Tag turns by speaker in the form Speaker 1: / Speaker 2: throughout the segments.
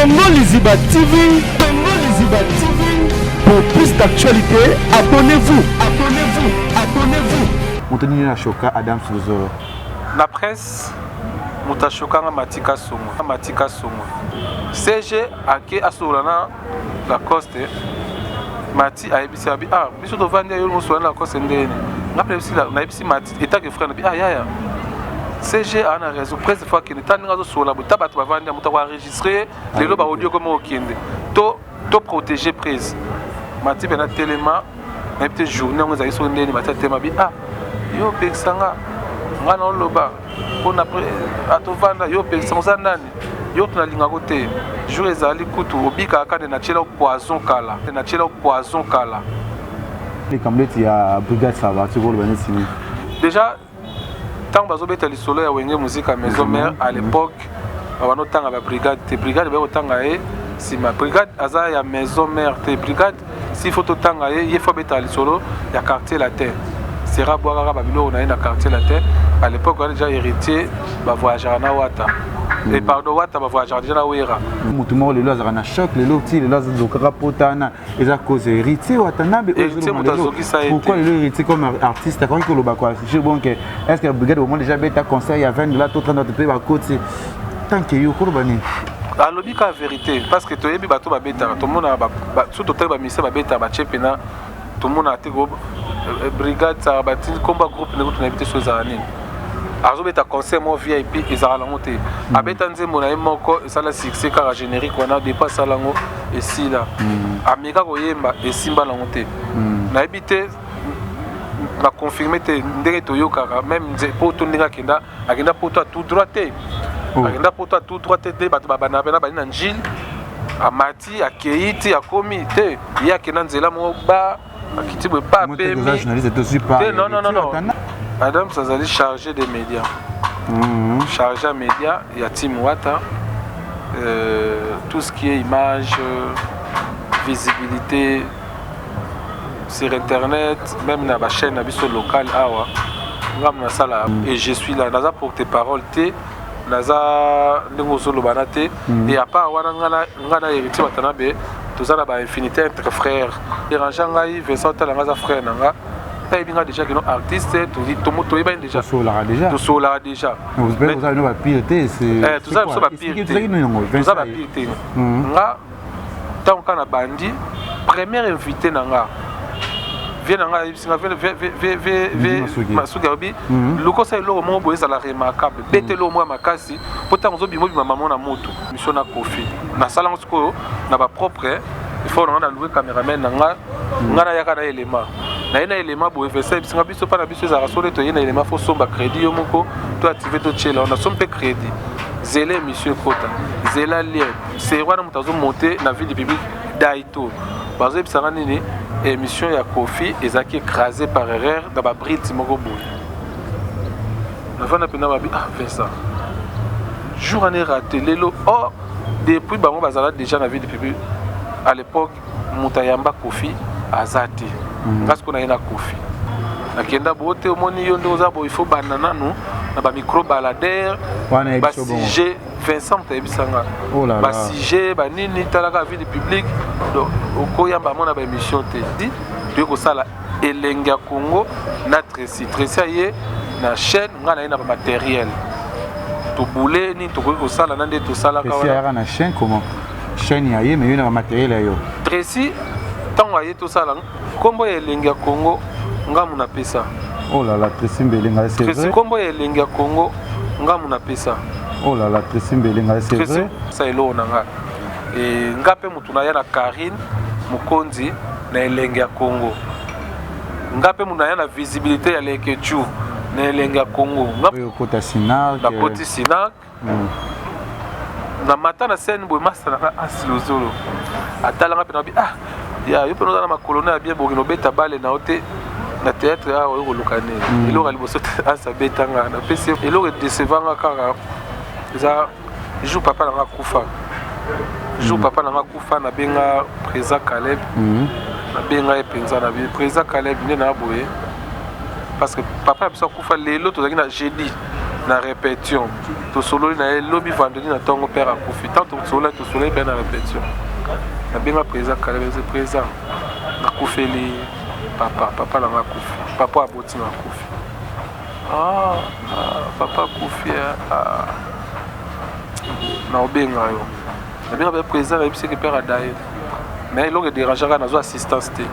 Speaker 1: Congo Liziba TV, Congo Liziba TV. Pour plus d'actualité, abonnez-vous, abonnez-vous, abonnez-vous.
Speaker 2: Moutoni na choka Adam Souzoro.
Speaker 3: La presse mutashoka Matika Songo, Matika Songo. CG ake asolana la coste. Mati aibisi abi biso to vandi yo musolana la coste ndene. Ngape bisi la na bisi Mati etake frère na ya. CG a na raison presque fois que n'étant pas sur la boîte ba vandi muta enregistrer les loba audio comme okende. To protéger prise. Mati bena tellement na petite journée on zayi so ndene Mati tema bi yo pexanga ngana loba pona atovanda yo pexanga nani yo tunalinga kote jour ezali kutu obika akane na chela poison kala na chela poison kala
Speaker 2: les cambleti ya brigade ça va tu vois le simi
Speaker 3: déjà tant bazo beta li solo ya wenge musique à maison mère à l'époque bano tanga ba brigade te brigade ba tanga e si ma brigade aza ya maison mère te brigade si photo tanga e il faut beta li solo ya quartier la terre sera boire babilo on a une quartier la terre à l'époque on a déjà héritier ba voyageur na wata et pardon wata ba voyageur déjà na wera
Speaker 2: mutu mo le loza na choc le loti le loza zo kapotana eza cause héritier wata na be pourquoi le héritier comme artiste quand que le ba quoi je bon que est-ce que brigade au moins déjà beta conseil à 20 $ tout train de te payer ba côté tant que yo ko bani
Speaker 3: alobi ka vérité parce que toyebi bato ba beta to mona ba surtout te ba mise ba beta ba chepena to mona te go brigade ça bâti combat groupe ne ko habité sur zanani azo beta conseil mo VIP ezala la monter abeta nzembo na moko ça la succès car générique on a dépassé lango et si là ameka ko yemba et simba la monter na habité na confirmer te ndenge to yoka même pour to ndinga kenda agenda pour toi tout droit te agenda pour toi tout droit te bato babana bana bana njil amati akeiti akomi te ya kena nzela mo ba akitibo pas pemi non Adam Sazali chargé des médias chargé à médias il y a Tim Wata tout ce qui est image visibilité sur internet même dans la chaîne abisso locale awa ngam na sala et je suis là naza porte-parole te naza ndingo solo banate et à part wana ngana héritier watanabe tozala ba infinité entre frères dérangeant ngai Vincent Talanga frère nanga et bien déjà que nos artistes tout moto est bien déjà
Speaker 2: tout cela déjà vous avez une papier c'est
Speaker 3: tout ça papier nga tant qu'on a bandi premier invité nanga vient nanga Masugabi le conseil lo mo boza la remarquable betelo moi makasi pourtant zo bimo bima maman na moto mission na Kofi na salon ko na ba propre il faut on a louer caméraman nanga ngana yaka na élément na ina élément bo FSA bisinga biso pa na biso za rasole to yena élément faut somba crédit yo moko to activer to chela on a somme crédit zélé monsieur Kota zéla lien c'est wana mutazo monter na ville publique daito bazo bisanga nini émission ya Kofi ezaki écrasé par erreur dans ba brite moko boy na vana pena ba fait ça jour année raté lelo depuis bango bazala déjà na ville publique à l'époque mutayamba Kofi azati parce qu'on a une Kofi akenda bote omoni yo ndo za bo il faut banana no na ba micro baladeur ba CG Vincent Taibisanga ba CG ba nini talaka vie publique donc okoyamba mona ba émission te dit de ko sala elenga Congo na Tracy aye na chaîne ngana ina ba matériel to boulé ni to ko sala nande to sala
Speaker 2: ka wana na chaîne comment chaîne yaye mais ina ba matériel ayo
Speaker 3: Tracy tant aye to sala kombo elenga Congo ngamu na pesa
Speaker 2: oh là là Tracy Mbelenga c'est vrai
Speaker 3: Tracy kombo elenga Congo ngamu na pesa
Speaker 2: oh là là Tracy Mbelenga c'est vrai
Speaker 3: ça elo nanga et ngape mutu na ya na Karine Mukonzi na elenga Congo ngape mutu na ya na visibilité ya lekechu na elenga Congo
Speaker 2: ngape kota Sinak
Speaker 3: na koti Sinak na matana scène boy master na asilozolo atala ngape na bi ya yo peno na makolona bien bokino beta bale na ote na théâtre ya o lokane elo ga liboso asa betanga na pese elo re décevanga kaka za jour papa na kufa jour papa na kufa na benga président Caleb na benga epenza na bi président Caleb ne na boye parce que papa biso kufa lelo to zaki na jeudi na répétition to solo na lobby vendredi na tongo père a kufi tant to solo ben na répétition na benga présent kala présent na kufeli papa na kufi papa aboti na kufi papa kufi na obenga yo na benga présent na bisque père a daé mais il a dérangé na zo assistance té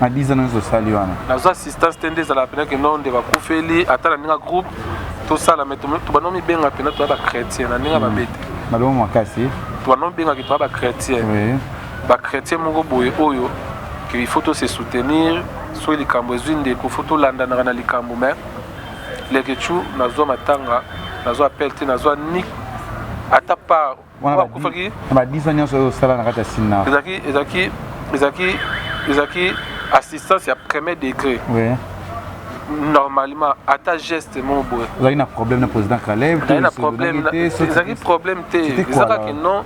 Speaker 2: à 10 ans de sali wana
Speaker 3: na zo assistance té ndeza la pena que non de ba kufeli ata na ninga groupe tout ça la mettre to banomi benga pena to ba chrétien na ninga ba bete
Speaker 2: malo makasi
Speaker 3: to banomi benga ki to ba chrétien
Speaker 2: oui
Speaker 3: ba chrétien mongo boye oyo qu'il faut se soutenir sur les cambo ezwinde ko faut landa na likambo mais les kechu na zo matanga na zo appel te na zo nik ata pa
Speaker 2: ba 10 ans au sala na kata sinna ezaki assistance à premier degré oui
Speaker 3: normalement ata geste mon boy
Speaker 2: vous avez un problème le président Caleb
Speaker 3: il y a un problème ezaki problème te ezaka que non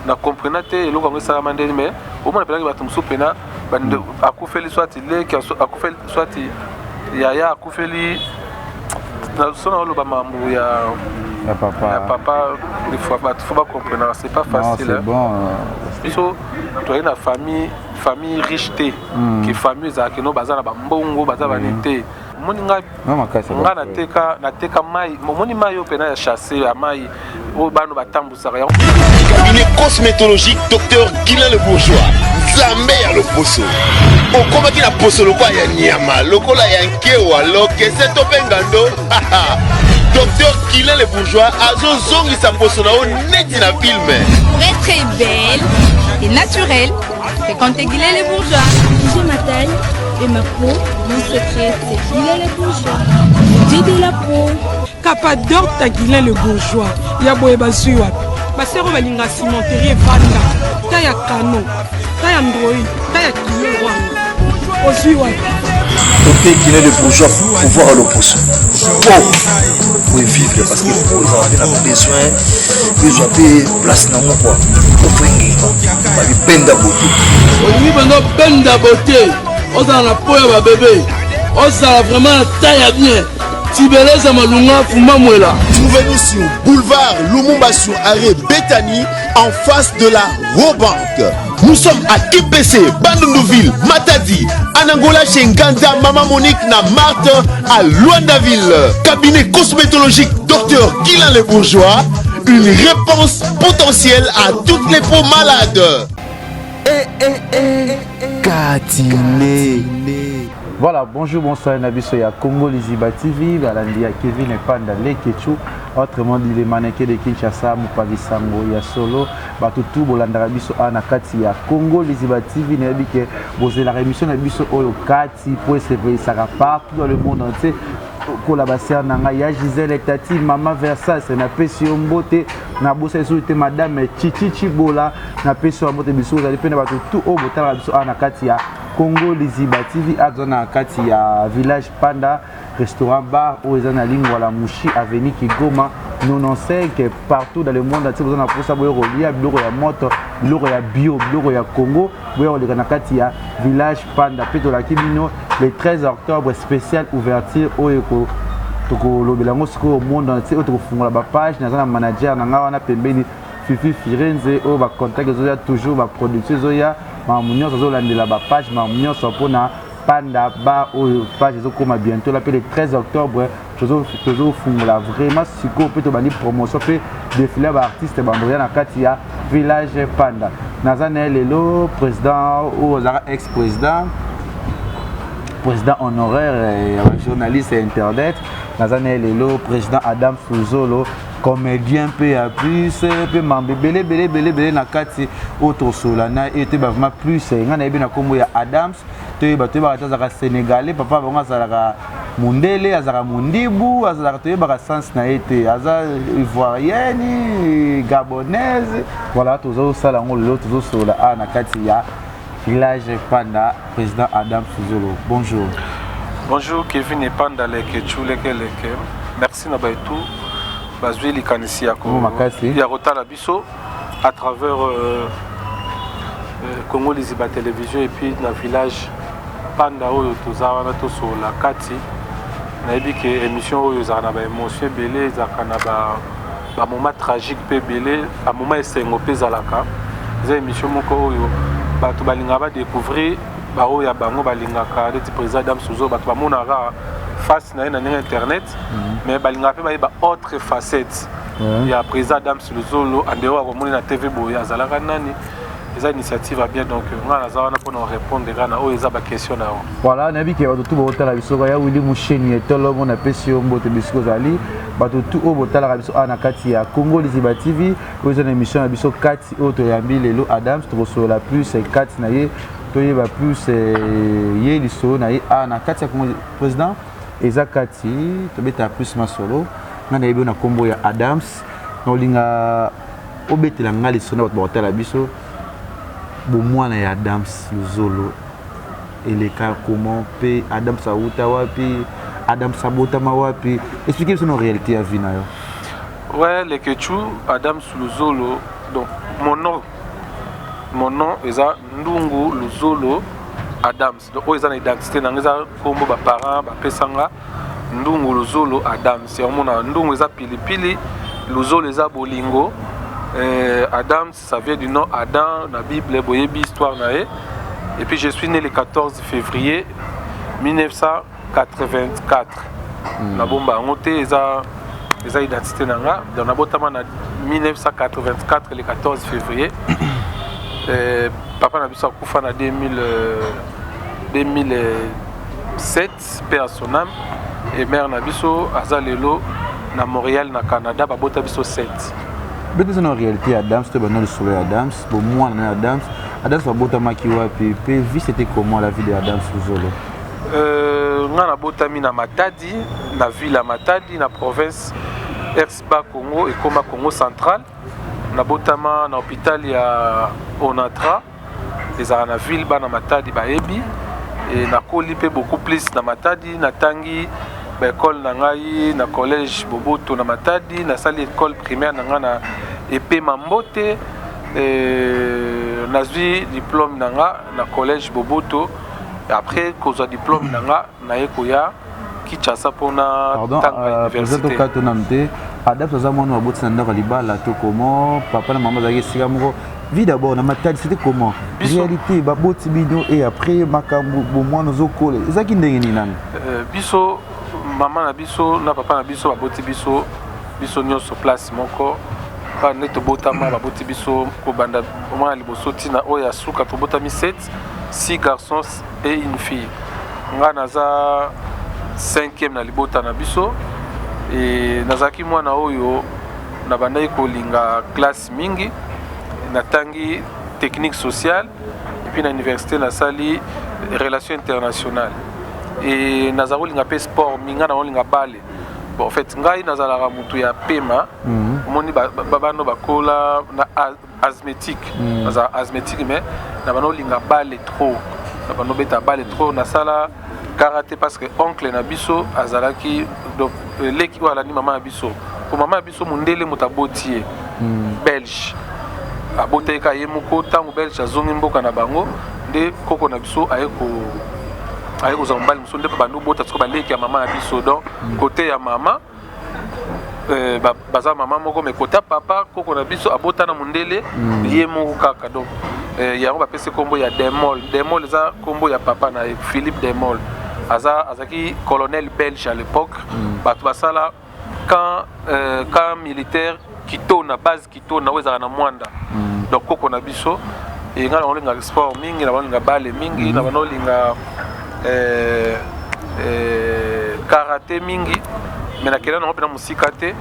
Speaker 3: na comprendre te eloko ngo sala mandeli mais au moins pendant que batum sopena bande akufeli soit il qui akufeli soit ya akufeli na sona lo ba mambo ya papa il faut pas comprendre c'est pas facile
Speaker 2: c'est bon
Speaker 3: il faut toi une famille riche te qui famille za que no bazana ba mbongo bazaba nete moninga na teka mai moni mai opena ya chasser ya mai o bano batambusa ya
Speaker 4: cabinet cosmétologique docteur Guilain le Bourgeois Zambé ya le poso okomaki na poso lokwa ya nyama lokola ya nkewa lokese to pengando docteur Guilain le Bourgeois azozongisa poso na o neti na film
Speaker 5: pour être très belle et naturelle c'est quand t'es Guilain le Bourgeois.
Speaker 6: J'ai ma taille et ma peau, mon secret c'est Guilain le Bourgeois. J'ai de la peau.
Speaker 7: Capador ta Guilain le Bourgeois. Ya boye bazui wapi. Basero balinga cimenterie vanda. Ta ya kano. Ta ya ndroi. Ta ya kilo wanga. Ozui wapi.
Speaker 8: Côté Guilain le Bourgeois pour voir le poisson. Pour vivre parce que vous avez besoin de place dans mon quoi. Pour prendre benda beauté.
Speaker 9: Oui, benda beauté. On a la peau à bébé. On a vraiment taille bien. Tibeleza malunga fuma mwela.
Speaker 4: Trouvez-nous sur boulevard Lumumba sur arrêt Bethany en face de la Robank. Nous sommes à KPC, Bandundouville, Matadi, Anangola chez Nganda, Maman Monique na Marthe à Luandaville. Cabinet cosmétologique Dr Guilain le Bourgeois. Une réponse potentielle à toutes les peaux malades.
Speaker 2: Katine. Voilà, bonjour, bonsoir, Nabiso ya Congo Liziba TV, Balandi ya Kevin et Panda Lekechu, autrement dit les mannequins de Kinshasa, Mupagi Sango, ya Solo, Batutu, Bolandara Biso, Anakati ya Congo Liziba TV, Nabike, Bosé la rémission Nabiso Oyo Kati, pour se réveiller, ça va partout dans le monde entier. Collaboration nanga ya Gisèle et Tati Mama Versace na pesi mbote na bosa esuite madame Chichichi Bola na pesi mbote biso za pena bato tout au botala biso na kati ya Congo Liziba TV azona kati ya village Panda restaurant bar où ils ont la ligne wala Mushi avenue Kigoma 95 partout dans le monde ati besoin na posa boyo lia biloko ya moto biloko ya bio biloko ya Congo boyo le na kati ya village Panda peto la kibino le 13 octobre spécial ouverture oyeko toko lobelango siko monde entier toko fungola ba page na zana manager na ngawa na pembeni Fifi Firenze o ba contact zoya toujours ba production zoya ma munyo zo landela ba page ma munyo so pona Panda ba o page zo koma bientôt la le 13 octobre toujours fungola vraiment siko peto bani promotion pe défilé ba artiste bamboya na kati ya village Panda na zana lelo président ou ex-président président honoraire et journaliste et internet Nazane Lelo président Adam Souzolo comédien peu à plus peu mambe belé na kati autre solana et te vraiment plus ngana ebina kombo ya Adams te ba za sénégalais papa bonga za mundele azara mundibu azara te ba sens na été aza ivoirienne gabonaise voilà tozo sala ngolo tozo sola na kati ya village Panda, président Adam Souzolo. Bonjour.
Speaker 3: Bonjour Kevin et Panda Lekechu leke. Merci na baitou. Bazui likanisi yako. Ya rota la biso à travers Congo Liziba télévision et puis dans village Panda oyo tozawana to sur la kati nayebi ke émission oyo ezalaka na baémotion ebele ezalaka na bamoment tragique mpe ebele bamoment esengo mpe ezalaka eza émission moko oyo bato balingaka badécouvrir baoyo ya bango balingaka neti président Adam Suzo bato bamonaka face na ye na ndenge internet mais balingaka mpe bayeba autre facette ya président Adam Suzo en dehors akomoni na TV boye azalaka nani eza initiative à bien donc nga naza wana mpona répondre na oyo eza baquestion na yo
Speaker 2: voilà nayebi ke bato tu baotala biso ya wili musheni etolomo napesi yo mbote bisiko ozali bato tu oyo botalaka biso awa na kati ya Congo Liziba TV oyo eza na émission na biso kati oyo toyambi lelo Adams tokosolola plus kati na ye toyeba plus ye lisolo na ye awa na kati ya Congo président eza kati tobeta plus masolo nga nayebi oyo na kombo ya Adams naolinga obetela nga lisolo na bato baotala biso bomwana ya Adams Luzolo eleka comment pe Adams auta wapi Adams abotama wapi expliquez nous en réalité ya vie na yo
Speaker 3: ouais le Kechu Adams Luzolo donc mon nom eza Ndungu Luzolo Adams donc oyo eza na identité na eza kombo ba parents ba pesanga Ndungu Luzolo Adams c'est mona Ndungu eza pilipili Luzolo eza bolingo Adam, ça vient du nom Adam, la Bible, boyebi histoire nae. Et puis je suis né le 14 février 1984. Na bomba monté eza identité nanga. Dans la botama na 1984 le 14 février. Papa na biso akufa na 2007 père son âme et mère na biso azalelo na Montréal na Canada ba bota biso 7.
Speaker 2: Bête en réalité Adams c'était bon le soleil Adams pour moi Adams va botamaki wapi pe vie c'était comment la vie de Adams Luzolo
Speaker 3: nga na botami na Matadi na ville à Matadi na province ex-Bas Congo et comme Congo central na botama na hôpital ya Onatra les na ville ba na Matadi ba ebi et na koli pe beaucoup plus na Matadi na tangi ba école na ngai na collège Boboto na Matadi na sali école primaire na nga na EP Mambote nazwi diplôme na nga na collège Boboto et après koza diplôme na nga na ekoya Kinshasa pona tanga université
Speaker 2: Adams za mwana waboti na ndaka libala to comment papa na maman zaki sika moko vie d'abord na Matadi c'était comment réalité baboti bino et après makambo mwana zokole ezaki ndenge ni nani
Speaker 3: biso maman na biso na papa na biso baboti biso nyonso place moko pa neto botama baboti biso ko banda mwana liboso tina oya suka to botami 6 garçons et une fille nga naza 5e na libota na biso et nazaki mwana oyo na bandai kolinga classe mingi na tangi technique sociale et puis na université na sali relations internationales et nazaro linga pe sport minga na linga bale bon en fait ngai nazala mutu ya pema moni babano bakola na asthmatique naza asthmatique mais na bano linga bale trop na bano beta bale trop na sala karaté parce que oncle na biso azalaki donc leki wala ni maman na biso pour maman na biso mundele mutabotie belge aboteka yemuko tangu belge azongi mboka na bango nde koko na biso ayeko zambali muso nde bandu bota tsko baleki ya maman na biso donc côté ya maman baza maman moko mais côté papa koko na biso abota na mundele yemuko kaka donc yango bapesi kombo ya Demol za kombo ya papa na Philippe Demol azaki colonel belge à l'époque bato basala camp militaire kito na base kito na weza na mwanda donc koko na biso et ngana olinga sport mingi na olinga bale mingi na olinga karaté mingi mais na kela na opena musika te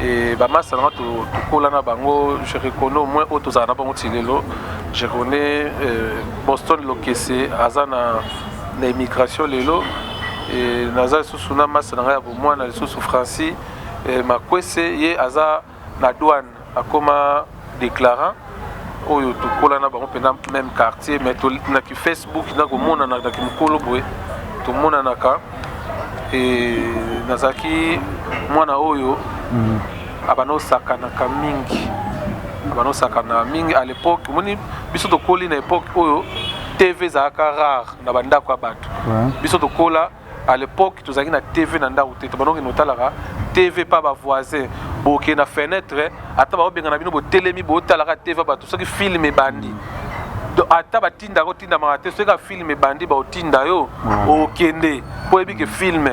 Speaker 3: et ba masa na to kola na bango je reconnais au moins auto za na bango tilelo je connais Boston Lokese azana na immigration lelo et naza susuna masa na ya bomwa na susu Francis makwese ye aza na douane akoma déclarant oyo to kola na bango pena même quartier mais to na ki Facebook na ko mona na ki mukolo boy to mona na ka et nazaki mwana oyo abano sakana mingi à l'époque moni biso to koli na époque oyo TV za ka rare na bandako ya bato biso to kola à l'époque tu as na TV na ndako te banoko notalaka TV pas ba voisin boke na fenêtre ata ba benga na bino bo telemi bo talaka TV ba to soki film bandi ata batinda ko tinda mara te soki film bandi ba otinda yo okende po ebi ke film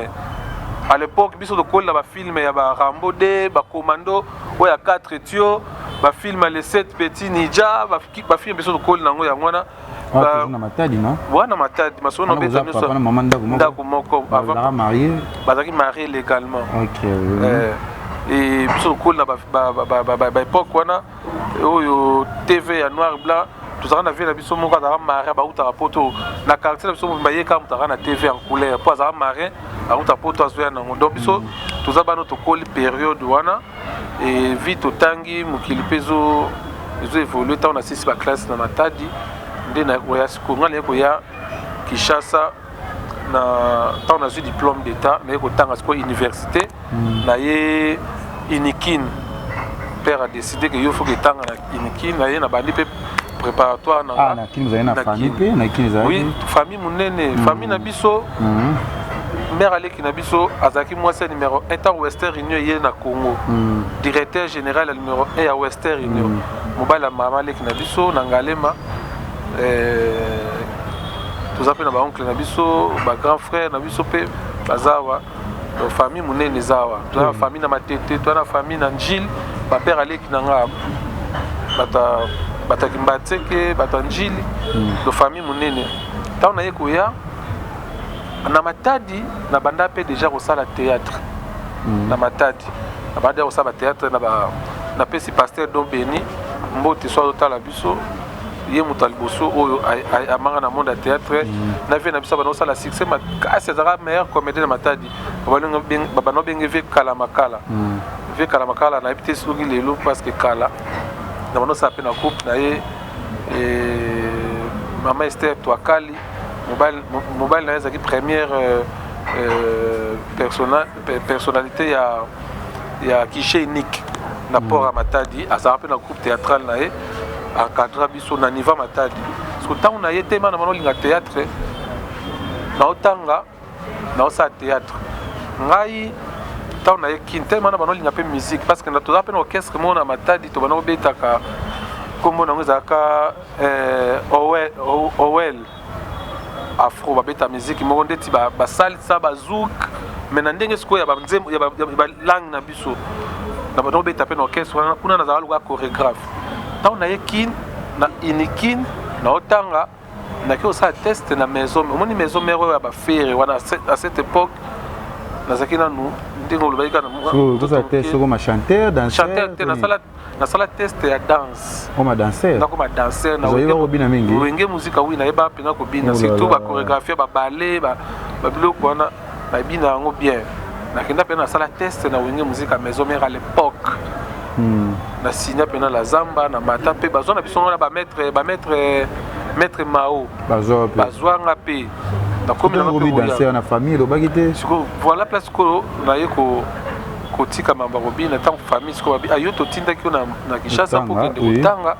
Speaker 3: à l'époque biso to kolla ba film ya ba Rambo D ba Commando o ya 4 tio ba film les 7 petits ninja ba film biso to kolla nango ya ngwana
Speaker 2: na matadi non
Speaker 3: wana matadi masono beta miso
Speaker 2: na maman
Speaker 3: ndako moko
Speaker 2: avant marié
Speaker 3: bazaki marié légalement
Speaker 2: OK
Speaker 3: et biso kolla ba époque wana oyo TV ya noir blanc tozaka na vie na biso moko azaka marin bautaka poto na quartier na biso bayeka mutaka na TV en couleur po azaka marin auta poto azoya nango donc biso toza bano tokoli période wana et vite otangi mokili mpe ezo évolue ntango na sisi baklasse na matadi nde na koya sikoyo nga naye koya Kinshasa na ntango nazwi diplôme d'état naye kotanga sikoyo université naye Inikin père a décidé que yo faut que tanga na Inikin naye na bandi mpe préparatoire
Speaker 2: na kini vous avez na famille pe na kini za
Speaker 3: oui famille munene famille na biso mère Aleki na biso azaki mwasi numéro 1 temps Western Union yé na Congo directeur général numéro 1 ya Western Union mobile mama Aleki na biso na Ngalema toza pe na ba oncle na biso ba grand frère na biso pe bazawa famille munene zawa toza famille na matete toza na famille na Njil ba père Aleki na nga bataki mbatseke batanjili de famille munene tant na yekoya na matadi na banda pe déjà kosala théâtre na matadi na banda kosala théâtre na pesi pasteur Don Beni mbote so tala biso ye mutaliboso oyo amanga na monde ya théâtre na vie na biso bana kosala succès makasi azaka meilleur comédien na matadi babano benge vie kala makala vie kala makala na epite soki lelo parce que kala na bano sa pe na coupe na ye Mama Esther Twakali mobile na ezaki première personnalité ya Kiché unique na port à Matadi azaka pe na coupe théâtrale na ye encadra biso na niveau Matadi parce que tant na ye tema na bano linga théâtre na otanga na osa théâtre ngai tant na ye kintema na bano linga pe musique parce que na toza pe na orchestre mo na Matadi to bano betaka comme on a Owel afro babeta musique mo ndeti ba salsa bazouk mais na ndenge siko ya ba nzembo ya ba langue na biso na bano beta pe na orchestre na kuna na zala chorégraphe tant na yekin na Inikin na otanga na ki osa test na maison moni maison mère ya ba faire wana à cette époque na zakina nous ndenge lobaika na
Speaker 2: mo to sa test comme chanteur danseur
Speaker 3: na sala test ya danse
Speaker 2: comme danseur
Speaker 3: na comme danseur na
Speaker 2: wenge mingi
Speaker 3: wenge musique oui na yeba pena ko bina surtout ba chorégraphie ba ballet ba biloko wana na bina ngo bien na kenda pena sala test na wenge musique à maison mère à l'époque na signa pena la zamba na mata pe bazona biso na ba maître Mao bazwanga pe na comme na
Speaker 2: danseur na famille lo bagité
Speaker 3: voilà place ko na yeko kotika mamba robina tant famille ko babi ayo to tinda ki na Kinshasa pour kende utanga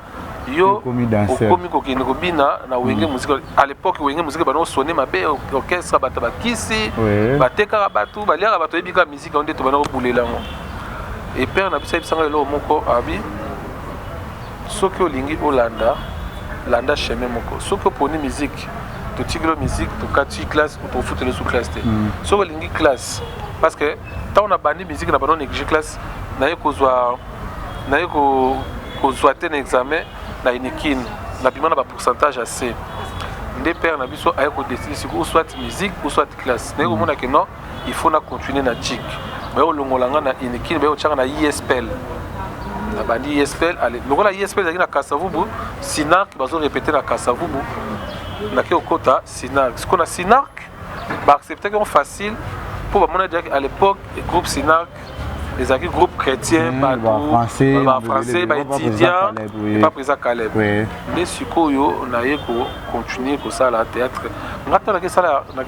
Speaker 3: yo okomi ko kende ko bina na wenge musique à l'époque wenge musique bano sonner mabe orchestre batabakisi bateka batu baliaka bato ebika musique onde to bano bulela ngo et père na bisa bisanga lo moko abi soki olingi olanda landa chemin moko soki oponi musique to tiglo musique to kati classe ou to foutele sous classe soki olingi classe parce que tant on a banni musique na banon négligé classe na ye kozwa un examen na Inikin na bimana ba pourcentage assez ndé père na biso aye ko décider si ou soit musique ou soit classe na ko mona que non il faut na continuer na TIC mais au longolanga na Inikin ba o tchanga na ISPL na bandi ISPL allez lokola ISPL na Kasavubu Sinark bazo répéter na Kasavubu na ke okota Sinark ce qu'on a Sinark ba accepter que facile pour moi à l'époque le groupe Sinark les groupes chrétiens français étudiants pas présent Caleb mais sikoyo na yeko continuer ko ça la théâtre ngata na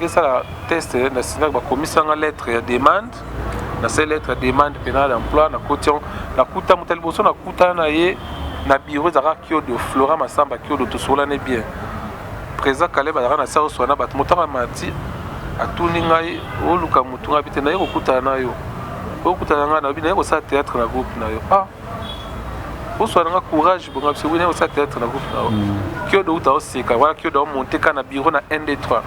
Speaker 3: sala test na Sinark ba komisa lettre ya demande na ces lettres demande pénal d'emploi na cotion na kuta mutaliboso na kuta na ye na bureau zara kio de Flora Masamba kio de Tosola ne bien présent Caleb na sa so na bat motama mati atuni ngai oluka mutu ngai bite naye kokutana na yo okutana ngai na bi naye kosala théâtre na groupe na yo oswana nga courage bonga parce que naye kosala théâtre na groupe na yo kiodo uta oseka wala kiodo omonte ka na bureau na 1 2 3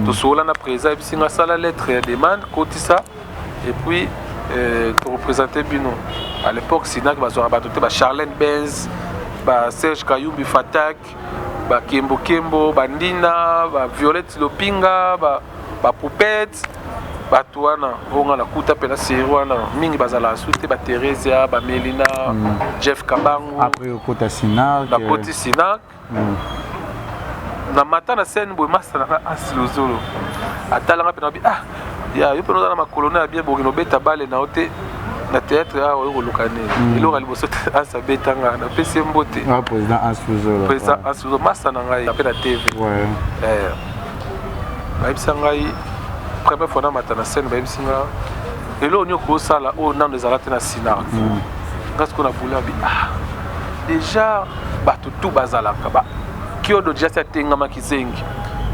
Speaker 3: tosola na président bisinga sala lettre ya demande kotisa et puis représenter bino à l'époque Sinac bazora batote ba Charlène Benz ba Serge Kayumbi Fatak ba Kembo Kembo ba Ndina ba Violette Lopinga ba Poupette ba Tuana vonga na kuta pena Serwana mingi bazala soute ba Theresia ba Melina Jeff Kabangu
Speaker 2: après okota Sinac
Speaker 3: la Koti Sinac na mata na scène boy master na asilozolo atala nga pena bi ya yo pena na makolona ya bien bokino beta bale na ote na théâtre a o lokane elo ali boso asa betanga na pesi mbote
Speaker 2: président
Speaker 3: Asuzo master na ngai na pena TV ba ibisa ngai première fois na mata na scène ba ibisa nga elo nyo ko sala o nando ezalate na Sinac parce qu'on a voulu bi déjà ba tout bazalaka ba kiodo déjà tenga makizengi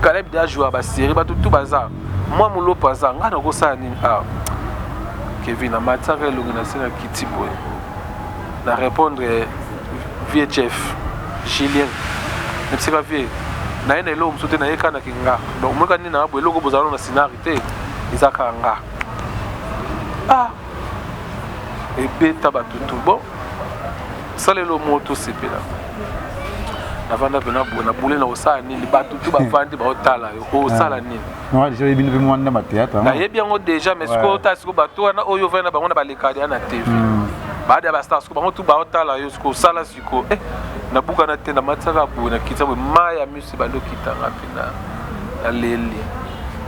Speaker 3: Caleb déjà jouer ba série ba tout bazar moi mulo paza nga na ko sala nini Kevin a matare l'organisation à Kitipo na répondre VHF Julien ne sais pas vieux na ene lo msote na yeka na kinga donc moi quand na bo logo bozalo na sinarité izaka nga et beta batutu bon ça le moto sepela na vanda pena bona boule na osala nini batutu bavandi ba otala yo osala nini
Speaker 2: non je bino be mwanda ma théâtre
Speaker 3: na yebi yango déjà mais siko ta siko bato na oyo vena bango na balekadi na TV baada ya basta siko bango tu ba otala yo siko sala siko na buka na tenda matsaka bu na kitabo maya misi bando kitanga pena na leli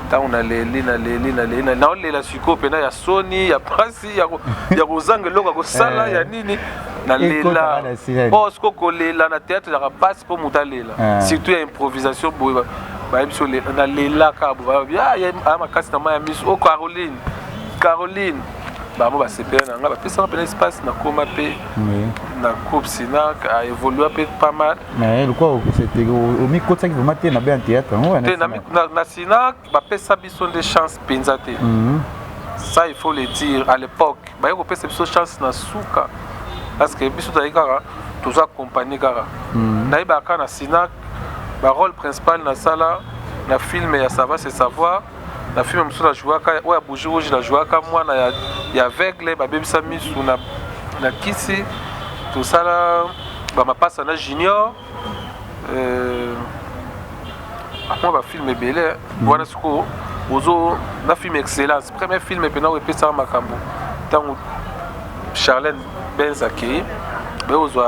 Speaker 3: tango na leli na olela siko pena ya Sony ya Pasi ya kozanga loka ko sala ya nini na lela siko kolela na théâtre ya passe pour mutalela surtout ya improvisation boy ba biso na lela ka bo ya makasi na maya miso o Caroline ba mo ba sepela na nga ba pesa na espace na koma pe na groupe Sinac a évolué peu pas mal
Speaker 2: mais le quoi c'était au micro ça qui veut mater na bien théâtre
Speaker 3: na Sinac ba pesa biso des chances penzate ça il faut le dire à l'époque ba yo pesa biso chance na suka parce que biso taikara tous accompagner kara na ba ka na Sinac ba rôle principal na sala na film ya ça va c'est savoir na film mso la jouaka ou ya bougie rouge la jouaka moi na ya aveugle ba bebisa misu na kisi tout ça là ba mapasa na junior moi ba film belé voilà ce ko ozo na film excellence premier film pe na repesa makambo tant Charlène Benzaki be ozo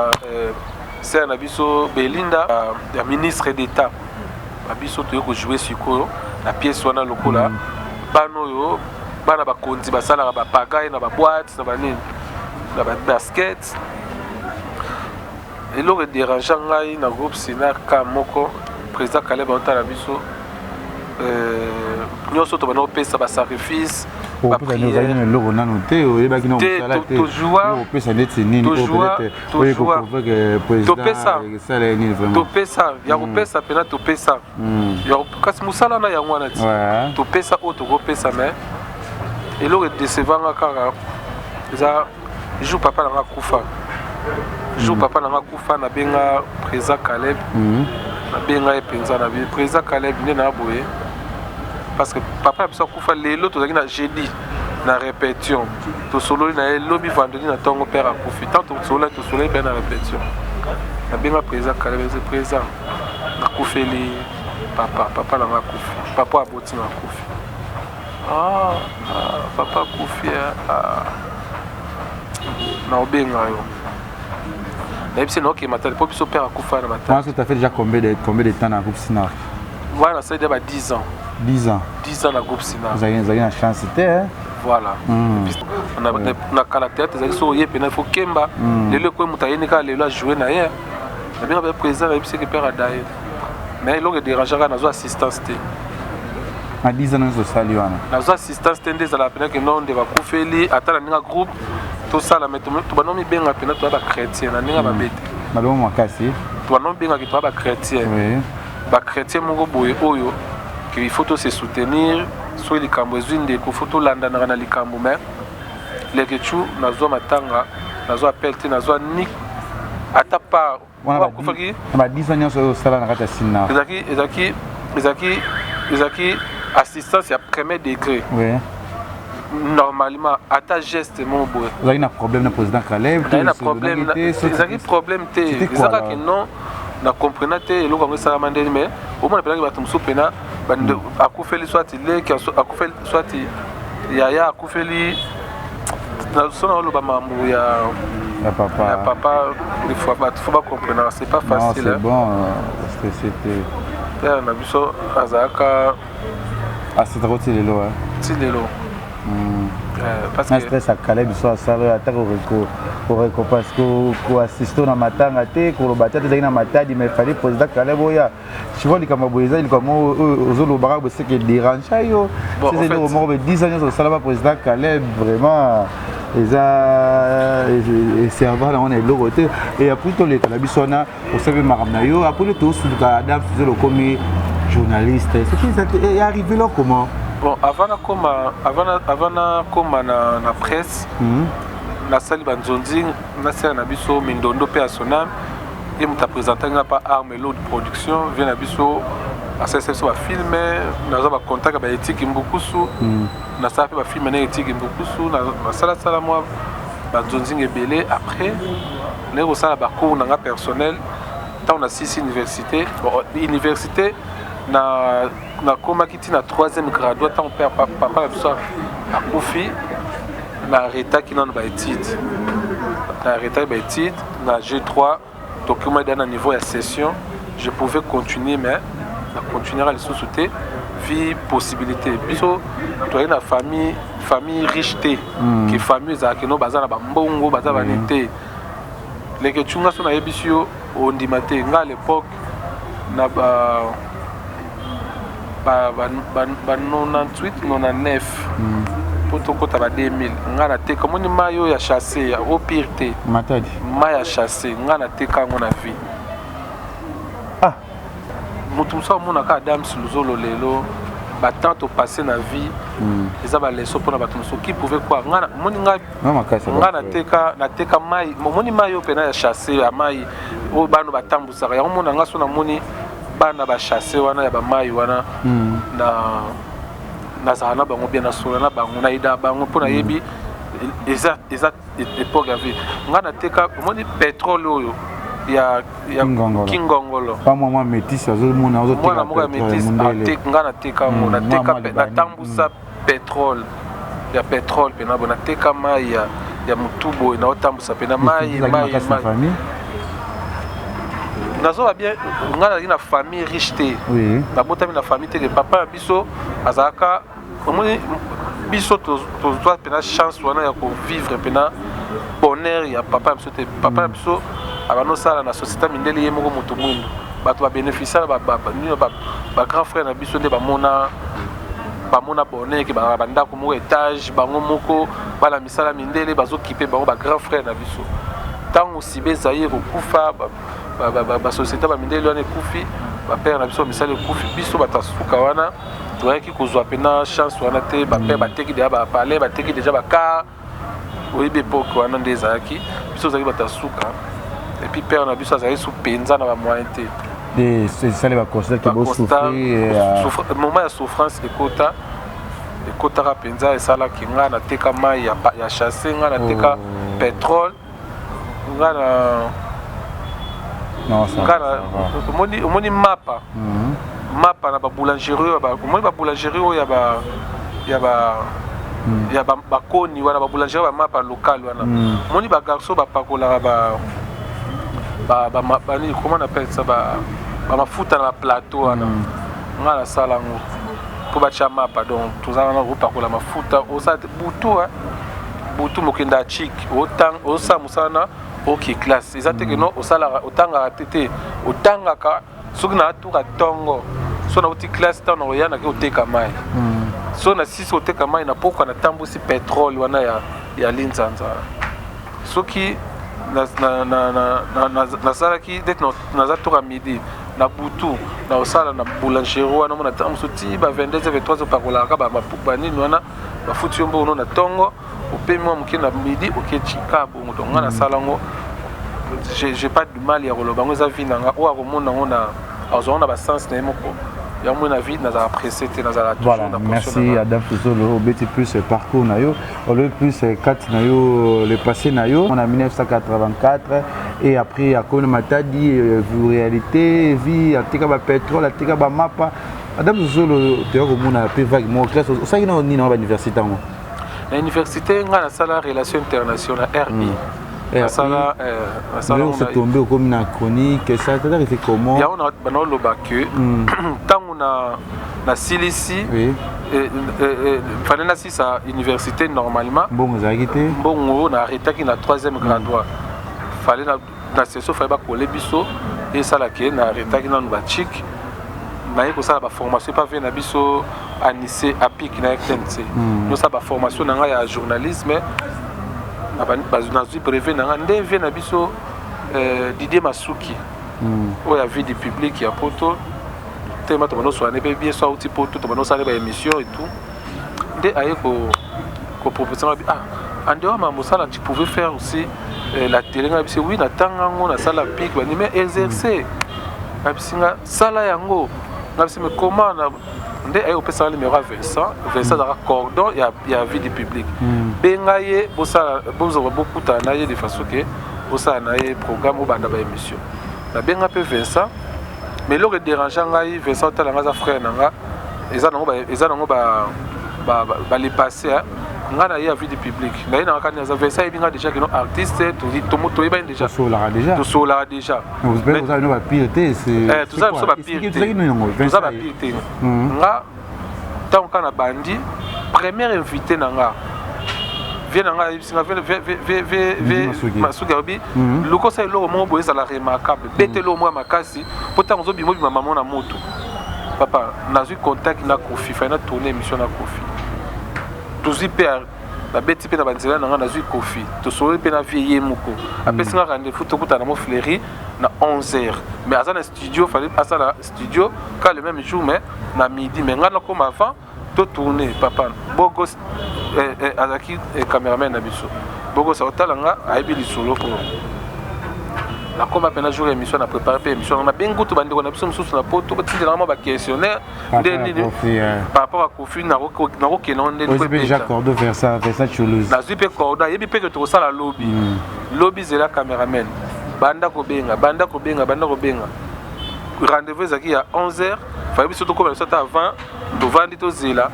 Speaker 3: c'est na biso Belinda ya ministre d'état ba biso to ko jouer siko la pièce wana lokola bano yo bana ba konzi basala ba pagaille na ba boîte na ba nini na ba basket et le dérangeant ngai na groupe Sinac ka moko président Caleb otala biso nyoso to bano pesa ba sacrifice ba prière
Speaker 2: logo nanu te o yeba kino sala te
Speaker 3: o
Speaker 2: pesa net nini o peut-être o ko que président sala nini vraiment
Speaker 3: to pesa ya ko pesa pena to pesa ya kasi musala na yango na ti to pesa o to ko pesa mais et le décevant kaka za jour papa na kufa jour papa na kufa na benga président Caleb na benga epenza na président Caleb ne na boye parce que papa a besoin kufa lelo to na jeudi na répétition to solo na lobby vendredi na tongo père a kufi tant to solo ben na répétition na benga président Caleb président na kufeli papa na kufi papa a boti na kufi papa kufi na obenga yo même si non qui m'a tellement plus père à kufa na matin.
Speaker 2: Moi ça t'a fait déjà combien de temps dans groupe Sinac?
Speaker 3: Voilà, ça déjà 10 ans.
Speaker 2: 10 ans.
Speaker 3: 10 ans dans groupe Sinac.
Speaker 2: Vous avez une chance hein.
Speaker 3: Voilà. On a caractère des exos yé pena faut kemba. Le ko mutayeni ka le jouer na hier. Na bien président et puis que père a d'ailleurs. Mais il dérangera na zo assistance té.
Speaker 2: À 10 ans nous sali wana.
Speaker 3: Na zo assistance té des la pena que non de ba kufeli atala ninga groupe tout ça la mettre to banomi benga pena to ba chrétien na ninga ba bete.
Speaker 2: Maloma makasi.
Speaker 3: To banomi benga ki to ba chrétien. Oui. Ba chrétien moko boye oyo qu'il faut se soutenir soit les cambouisines des photos landa na les cambou mais les kechu nazo matanga nazo appel te nazo nik ata pas
Speaker 2: ba 10 ans sur sala na kata sina
Speaker 3: ezaki assistance à premier degré.
Speaker 2: Oui.
Speaker 3: Normalement ata geste mon boy.
Speaker 2: Vous avez un problème le président Caleb.
Speaker 3: Il y a un problème ezaki problème te ezaka que non na comprendre te eloko ngo sala mandeli mais au moins na bato musopena bande akufeli soit ile ki akufeli soit ya akufeli na sona lo ba mambo ya papa il faut pas comprendre c'est pas facile.
Speaker 2: C'est bon c'était
Speaker 3: ya na biso azaka
Speaker 2: c'est trop tilelo hein.
Speaker 3: Tilelo.
Speaker 2: Parce que stress à Caleb soit ça attaque au parce que assister na matanga te ko batata na matadi mais fallait président Caleb oya tu vois les kamaboyeza il comme ozolo barabe c'est que dérange yo c'est le moment de 10 ans ça va président Caleb vraiment et c'est avant on est le côté et après tout les talabisona au savez maramna yo après le tout Adam faisait le comme journaliste c'est qui est arrivé là comment.
Speaker 3: Bon, avant na koma na presse, na sali banzonzi, na sali na biso Mindondo pe asonam, et m'a présenté na pas arme lot de production, vient na biso à CSF va filmer, na za ba contact ba éthique mbukusu, na ça fait ba filmer na éthique mbukusu, na sala moi banzonzi ngebele après, na ko sala ba cours na personnel, tant on a 6 universités, bon université na koma kiti na 3e grade tant père papa la biso akufi na reta ki na ba étude na G3 donc moi dans un niveau de session je pouvais continuer mais na continuer à le sous-souter vie possibilité biso to na famille riche te qui famille za ke no bazana ba mbongo bazaba nete les que tunga so na yebisio on dimate nga à l'époque na ba 98 99 poto kota ba 2000 ngana te comme ni mayo ya chasser au pire te
Speaker 2: matadi
Speaker 3: maya chasser ngana te ka ngona vie mutu so mona ka Adam Siluzolo lelo ba tant au passé na vie les aba leso pona ba tumso qui pouvait quoi ngana moni ngana te ka mai moni mayo pena ya chasser ya mai o bano batambusa ya mona ngaso na moni bana ba chasser wana ya ba mai wana na zana bango bien na sola na bango na ida bango pona yebi eza époque ya vie ngana teka moni pétrole oyo ya Kingongolo
Speaker 2: pas moi métis azol mona azol
Speaker 3: teka moi métis atek ngana teka mona teka na tambusa pétrole ya pétrole pena bona teka mai ya mutubo na otambusa pena mai nazo bien ngana ina famille riche te na bota na famille te papa biso azaka omoni biso to doit pena chance wana ya ko vivre pena bonheur ya papa biso te papa biso abano sala na société mindele yemoko moto mwindo bato ba bénéficiaire ba grand frère na biso nde ba mona bonheur ki ba ndako mo étage bango moko bala misala mindele bazo kipe bango ba grand frère na biso tango sibe zaire kufa ba société ba mindele wana kufi ba père na biso misala kufi biso batasuka wana toyaki kozwa pena chance wana te ba père bateki déjà ba parler bateki déjà ba car oyibe poko wana ndezaki biso zaki batasuka et puis père na biso azali sous penza na ba moyen te
Speaker 2: et c'est ça les va considérer que beau souffrir
Speaker 3: moment ya souffrance ekota ka penza esala kinga na teka mai ya chasser nga na teka pétrole nga na
Speaker 2: non ça
Speaker 3: moni mapa na ba boulangerie ba boulangerie ya ba koni wana ba boulangerie ba mapa local wana moni ba garçon ba pakola comment on appelle ça ba mafuta na plateau wana nga na sala ngo po ba chama pardon tuzana na rupa kola mafuta osa butu mokenda chic osa musana ok classe ezate que non osala otanga tete otanga ka soki na atuka tongo so na uti classe ta na oyana ke oteka mai so na sisi oteka mai na poko na tambusi pétrole wana ya linzanza soki na salaki dès que naza toka midi na butu na osala na boulangerie wana mona tango soti ba 22 23 par la ka ba nini wana ba futi yombo no na tongo opemi mo mukina midi okechika bongo donc na sala ngo j'ai pas de mal ya koloba ngo za vina nga o akomona ngo na azona ba sens na moko ya mo na vie na za apprécier te na za
Speaker 2: voilà merci Adam Fuzolo obeti plus parcours na yo le plus 4 na yo le passé na yo on a 1984 et après à Kone Matadi réalité vie atika ba pétrole atika ba mapa Adam Fuzolo te ko mona pe vague mo classe ça qui na ni na ba université ngo
Speaker 3: na université nga na sala relation internationale RI
Speaker 2: ça s'est tombé comme une chronique ça t'a arrivé comment
Speaker 3: ya on a banolo baque tango na silisi fallait na sa université normalement
Speaker 2: bon zagité
Speaker 3: bon on a arrêté qui na 3e graduat fallait na session fallait ba coller biso et ça la qui na arrêté qui na ba chic na yeko ça ba formation pas venir na biso anissé apic na XMC nous ça ba formation na ya journalisme bazunazui brevet na nde vie na biso Didier Masuki o ya vie du public ya poto tema to banoso ane be bien so outi poto to banoso ane ba émission et tout nde aye ko proposer en dehors ma mosala tu pouvais faire aussi la télé na biso oui na tanga ngo na sala pic ba ni mais exercer na bisinga sala yango na biso mais comment na nde aye opesa le numéro Vincent dans cordon il y a vie du public bengaye bosa bozo beaucoup tanaye de façon que bosa naye programme au banda ba émission na benga pe Vincent mais le dérangeant ngai Vincent talanga za frère nanga ezanango ba les passer nga na ya vie du public na ina kana za Vincent ebinga déjà que no artiste to moto eba déjà to sola déjà
Speaker 2: vous avez une pire c'est
Speaker 3: tout ça so ba pire tout ça ba pire nga tant kana bandi premier invité nanga vient nanga bisinga masuki obi loko sa lo mo boye za la remarquable betelo mo makasi pourtant zo bimo bima maman na moto papa nazui contact na Kofi fa na tourner émission na Kofi tozi père la beti pe na banzela nanga nazui Kofi to sori pe na vieille moko après singa rendez-vous to kuta na mo fleury na 11h mais azana studio fallait passer la studio quand le même jour mais na midi mais ngana comme avant to tourner papa bogo azaki cameraman na biso bogo sa otalanga aibi lisolo ko na comme appena jour émission na préparer émission na bengo to bande ko na biso mususu na poto batindi na ba questionnaire ndeni par rapport à Kofi na ko kenon ndeni
Speaker 2: ko déjà cordo vers ça Toulouse
Speaker 3: na zipe cordo yebi pe que to sala lobby zela cameraman banda ko benga rendez-vous zaki à 11h fallait biso to comme ça avant to vandi to zela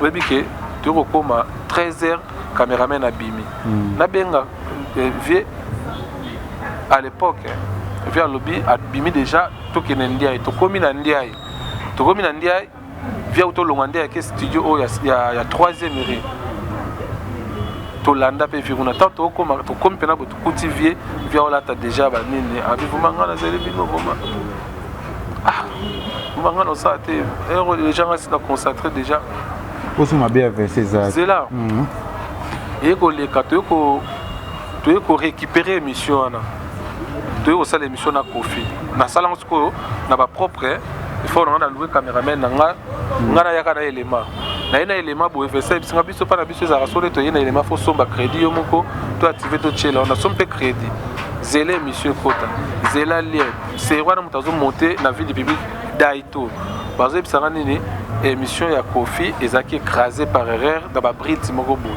Speaker 3: webi ke to ko koma 13h cameraman abimi na benga vie à l'époque via lobby abimi déjà to kenendia to komi na ndiaye via to longande ke studio o ya 3e rue to landa pe viruna to koma to komi pena to cultiver via ola ta déjà ba nini abi vumanga na zeli bino vuma vumanga no ça te les gens restent concentrés déjà
Speaker 2: pour ma bien vers César
Speaker 3: c'est là et ko les to ko récupérer émission ana to ko sala émission na Kofi na sala ngo na ba propre il faut on a louer cameraman nga ngana yaka na élément na ina élément bo FSA bisinga biso pa na biso za rasole to yena élément faut somba crédit yo moko to activer to chela on a sompe crédit zélé monsieur Kota zéla lien c'est wana mutazo monter na vie du public daito bazo bisanga nini émission ya Kofi ezaki écrasé par erreur dans ba brite moko boy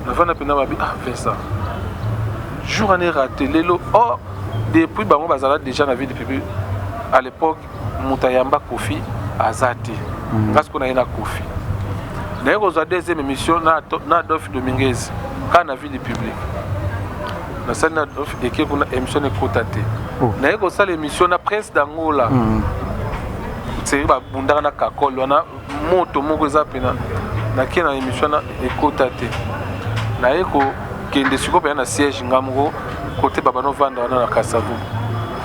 Speaker 3: na vana pena ba fait ça jour année raté lelo depuis bango bazala déjà na vie du public à l'époque Moutayamba Kofi Azati parce qu'on a une Kofi d'ailleurs aux deuxième émission na Adolphe Dominguez quand on a vu le public na scène Adolphe et qui on a émission de Kotate d'ailleurs aux salles émission na Prince d'Angola c'est ba bundana na kakolo na moto moko zapena na kena émission na Kotate na eko kende siko pe na siège ngamgo côté babano vanda na Kasavu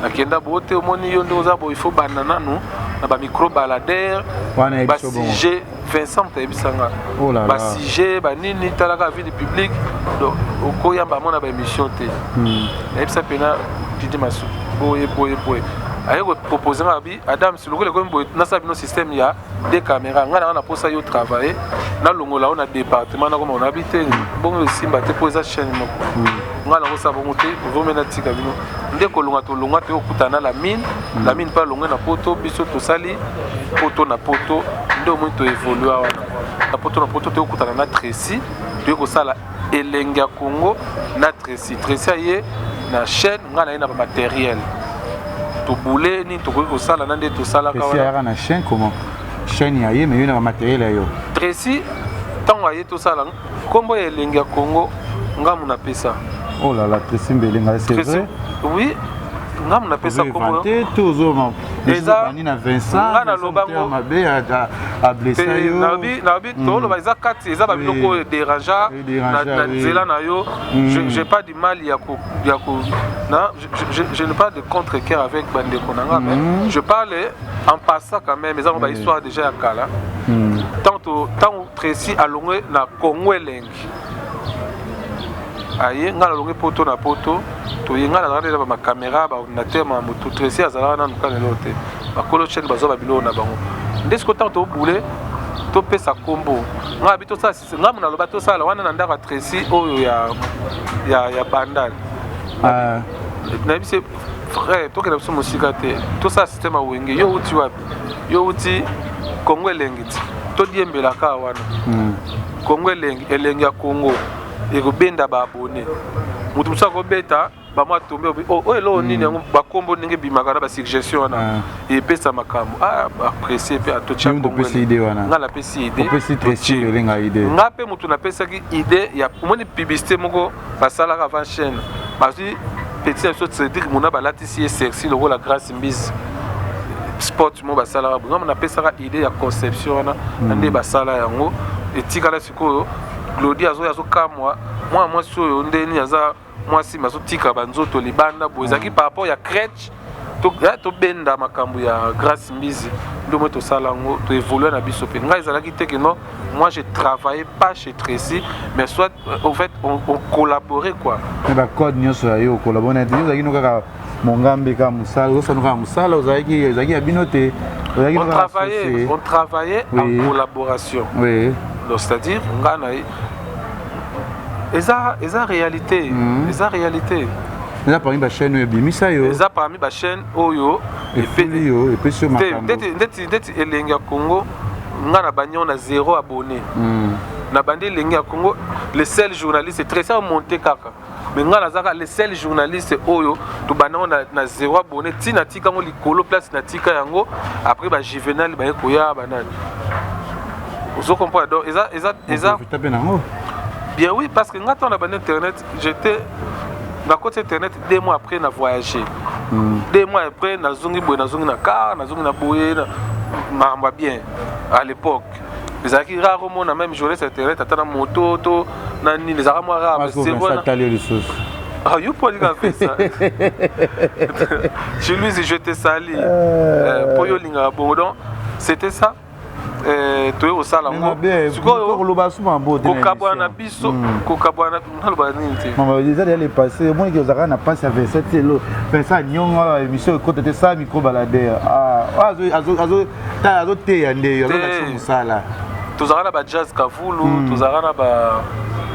Speaker 3: nakenda bote omoni yo ndo zabo il faut banana no na ba micro baladeur ba CG Vincent Tebisanga ba CG ba nini talaka vie du public donc okoyamba mona ba émission te et ça pena Didier Masuki boye aye ko proposer ngabi Adam si lokole ko boye na sabi no système ya des caméras ngana na posa yo travailler na longola on a département na comme on habite bon simba te poser chaîne moko ngala ko sa bongo te vome na tika bino ndeko longa to okutana la mine pa longa na poto biso to sali poto na poto ndo mo to évoluer wana na poto te okutana na Tracy to ko sala elenga Congo na Tracy aye na chaîne ngana na matériel to boulé ni to ko sala na nde to sala
Speaker 2: ka wana na chaîne comment chaîne yaye mais na matériel ayo
Speaker 3: Tracy tango aye to sala kombo elenga Congo ngamu na pesa.
Speaker 2: Oh là là, Tracy Mbelenga, c'est vrai?
Speaker 3: Oui, ngam na pesa kombo.
Speaker 2: Toujours
Speaker 3: déjà
Speaker 2: na Vincent,
Speaker 3: na lobango
Speaker 2: mabe a blessé yo.
Speaker 3: Nabi to lo baza kati eza ba biloko dérangeant na nzela na yo. J'ai pas du mal ya ko je n'ai pas de contre-cœur avec bande konanga mais je parle en passant quand même eza ba histoire déjà ya kala. Tant Tracy alongwe na Congo elengi. Aye ngala longue poto na poto to yenga na ndela ba caméra ba ordinateur ma moto Tracy azala na nkana lote ba kolo chaîne bazo ba bilo na bango ndesko tant to boule to pesa kombo nga bito sa nga muna loba to sala wana na ndaka Tracy oyo ya bandal na bise frère to kena so musika te to sa système a wenge yo uti wapi yo uti Congo elengiti to diembela ka wana Congo elengi ya Congo et que benda ba abonné mutu musa ko beta ba mwa tombe o elo nini ba kombo ninge bimaka na ba suggestion na et pesa makambo apprécier pe atocha
Speaker 2: kombo
Speaker 3: ngala pesi idée
Speaker 2: pesi Tracy Mbelenga idée
Speaker 3: ngape mutu na pesa ki idée ya moni publicité moko basala avant chaîne basi petit so Cédric mona balati si sexy logo la grâce mbisi sport mo basala ngam na pesa ka idée ya conception na nde basala yango etika la sikoyo Glody azo kamwa moi so ndeni aza moi si mazo tika banzoto libanda bozaki par rapport ya crèche to benda makambo ya grâce mbizi ndomo to salango to évoluer na biso pe nga ezalaki te que non moi je travaillais pas chez Tracy mais soit en fait on collaborait quoi
Speaker 2: mais ba code nyoso yo collaborer na ezaki no kaka mongambe ka musala oso no ka musala ezaki abinote
Speaker 3: on travaillait en collaboration
Speaker 2: oui
Speaker 3: donc c'est-à-dire ngana eza réalité
Speaker 2: eza parmi ba chaîne yo bimisa yo
Speaker 3: eza parmi ba chaîne oyo
Speaker 2: et sur makambo
Speaker 3: ndeti elengi ya Congo ngana banyo na 0 abonné na bandi elengi ya Congo le seul journaliste très ça monté kaka mais ngana zaka le seul journaliste oyo to banao na 0 abonné tina tika ngo likolo place na tika yango après ba Juvenal ba ekoya banani vous comprenez donc eza bien oui parce que quand on a ban internet j'étais na côté internet 2 mois après na voyager 2 mois après na zungi na car na zungi na boye na bien à l'époque les acquis rarement na même journée sur internet atana moto to na ni les armes rares
Speaker 2: c'est bon
Speaker 3: ah you peux dire fait ça chez lui je te sali pour yo linga bon donc c'était ça toye osala ngo
Speaker 2: sikoyo loba suma mbote
Speaker 3: kokabwana biso kokabwana naloba nini te
Speaker 2: mama déjà d'aller passer moi qui osaka na passe à 27 elo pensa nyonga émission côté de ça micro balader azo te yande azo la sala
Speaker 3: tozaka na ba jazz kavulu tozaka na ba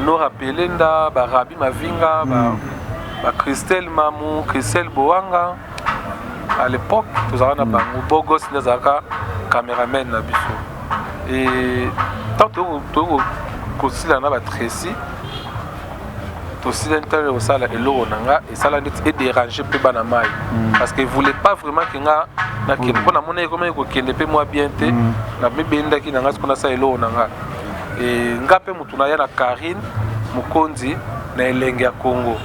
Speaker 3: Nora Pelenda ba Rabi Mavinga ba Christelle Mamou Christelle Boanga à l'époque tozaka na bango bogos nazaka caméraman na biso et tant que sila na ba Tracy to sila ntale au sala elo nanga et sala net et déranger pe bana mai parce que voulait pas vraiment que nga na ki pona mona ko mai ko kende pe moi bien te na mebenda ki nanga skona sa elo nanga et ngape mutu na ya na Karine Mukonzi na elenge ya Congo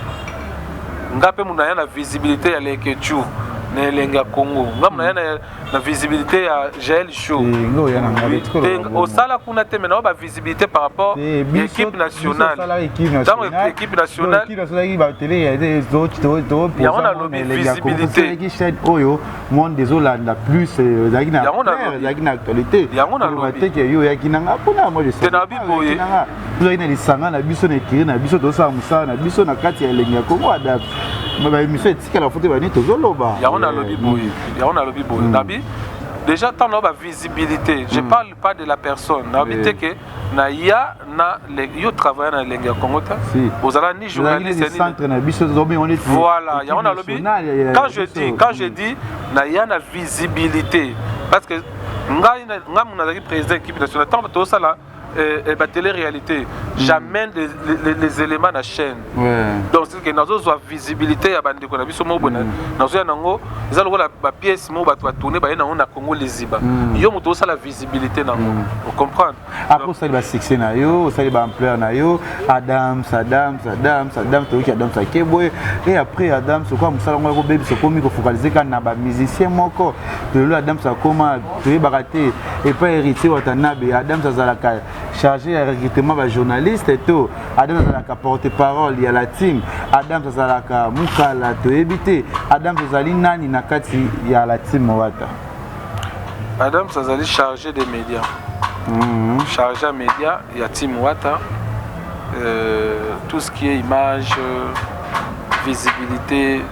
Speaker 3: ngape mutu na ya na visibilité ya Lekechu na elenge ya Congo ngam na ya na visibilité ya Jael Show au sala kuna te maintenant ba visibilité par rapport à l'équipe nationale dans l'équipe nationale
Speaker 2: qui va télé il y a des autres
Speaker 3: il y a on visibilité
Speaker 2: qui chaîne oyo monde des Hollande plus la actualité
Speaker 3: il y a on a lobby
Speaker 2: que yo ya kinanga pona moi je sais
Speaker 3: na biboye
Speaker 2: na lisanga na biso na kiri na biso to sa musana na biso na kati ya elenge ya Congo adap Mais émission etika la photo bani tozoloba.
Speaker 3: Ya on a lobby boy. Ya on a lobby boy. Nabi déjà tant la visibilité. Je parle pas de la personne. Nabi te que na ya na yo travaille dans lenga Congo ta. Aux ala ni journaliste ni
Speaker 2: centre na biso zobi on est.
Speaker 3: Voilà, ya on a lobby. Quand je dis na ya na visibilité parce que nga mon président équipe nationale tant tout ça là la télé-réalité, j'amène les éléments de la chaîne. Donc, c'est que nous avons la visibilité à Bandeko. Nous avons la pièce qui va tourner dans le Congo les Ziba. Nous avons la visibilité. Vous comprenez?
Speaker 2: Après, ça va succès, ça va ampleur. Adam, et après, Adam, c'est quoi? Nous allons focaliser sur les musiciens. Adam, ça comment? Et pas héritier, Adam, ça va chargé à recrutement des journalistes et tout. Adam Zazalaka porte-parole, il y a la team. Adam Zazalaka Moukala, tu éviter. Adam Zazali Nani Nakati, il y a la team Mowata.
Speaker 3: Adam Zazali chargé des médias. Chargé des médias, il y a team Mowata. Tout ce qui est image, visibilité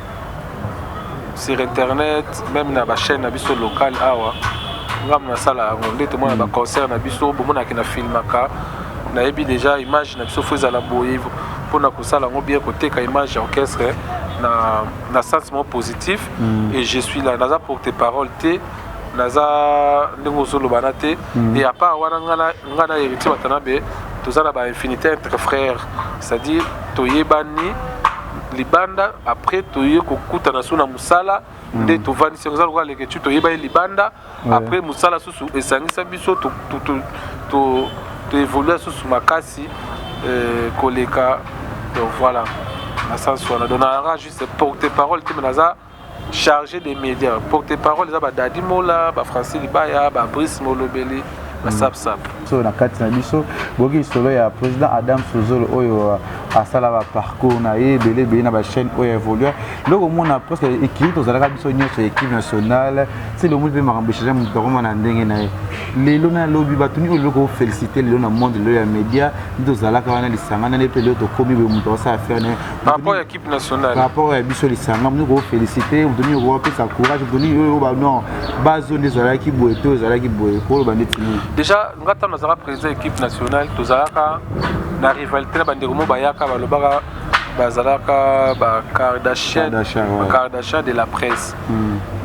Speaker 3: sur internet, même dans la chaîne locale. Ngam na sala ngondé tout monde na concert na biso bomona ki na filmaka na yebi déjà image na biso foza la boye pour na ko sala ngo bien côté ka image orchestre na sentiment positif et je suis là naza porte-parole té naza ndingo solo banate et à part wana ngana héritier batanabe tozala ba infinité entre frères c'est-à-dire toyebani libanda après toye kokuta na suna musala nde tovani sengoza lokwa leke tu toyeba libanda après musala susu esangisa biso to évoluer susu makasi koleka donc voilà na sens wana donara juste porte-parole te menaza chargé des médias porte-parole za ba Dadi Mola ba Francis Libaya ba Brice Molobeli ba sap
Speaker 2: so na kati na biso boki solo ya président Adam Sozolo oyo asala ba parcours na ye belé na ba chaîne oyo évoluer loko mona presque équipe tozalaka biso nyonso équipe nationale c'est le monde be marambéché mu doroma na ndenge na lelo na lobi batuni ko loko féliciter lelo na monde le ya média tozalaka wana lisanga na lepelo to komi be mu tosa faire ne
Speaker 3: rapport à équipe nationale
Speaker 2: rapport à biso lisanga mu ko féliciter mu doni ko pe sa courage mu doni yo ba non bazo ndezalaki boeto zalaki boe ko ba netini
Speaker 3: déjà ngata nazara président équipe nationale tozalaka na rivalité na bandeko mo bayaka balobaka bazalaka ba Kardashian de la presse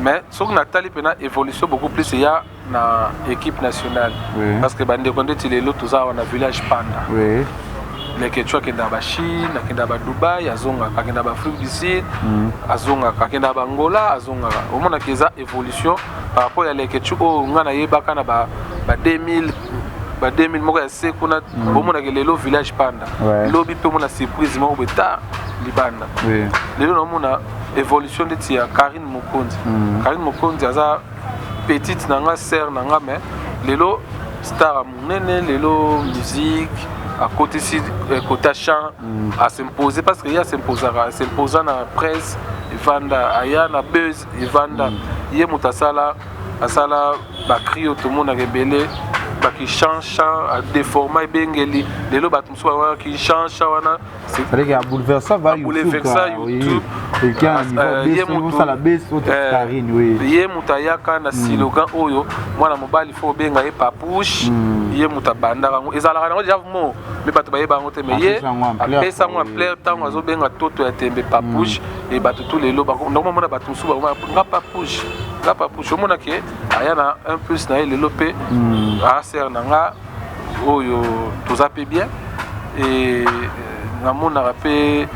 Speaker 3: mais sur Nathalie pena évolution beaucoup plus il y a na équipe nationale parce que bandeko ndeti lelo tozala na village Panda mais que tu as kenda ba Chine kenda ba Dubai azonga kenda ba Afrique du Sud azonga kenda ba Angola azonga au monde keza évolution par rapport à les que tu ngana yebaka na ba 2000 moko ya se kuna bomona ke lelo village Panda lobi pe mona surprise mo beta libanda lelo na mona évolution de tia Karine Mokonzi aza petite nanga sœur nanga mais lelo star munene lelo musique à côté si côté chant à s'imposer parce qu'il y a s'imposant na presse Ivanda aya na buzz Ivanda ye mutasala asala ba crio tout monde a rebellé qui change à déformer bengeli lelo batumso qui change wana
Speaker 2: c'est vrai qu'il y a bouleversé va YouTube et quand il va la baisse autre Karine oui
Speaker 3: ye mutayaka na slogan oyo mwana mobali fo benga e papouche ye mutabanda rango ezalaka na déjà mo mais bato baye bango te mais ye apesa ngo plaire tango azo benga toto ya tembe papouche et bato tout lelo bako ndoma mona batumso ba nga papouche au monde qui ayana un plus na lelo pe a ser nanga oyo tozape bien et namona rapé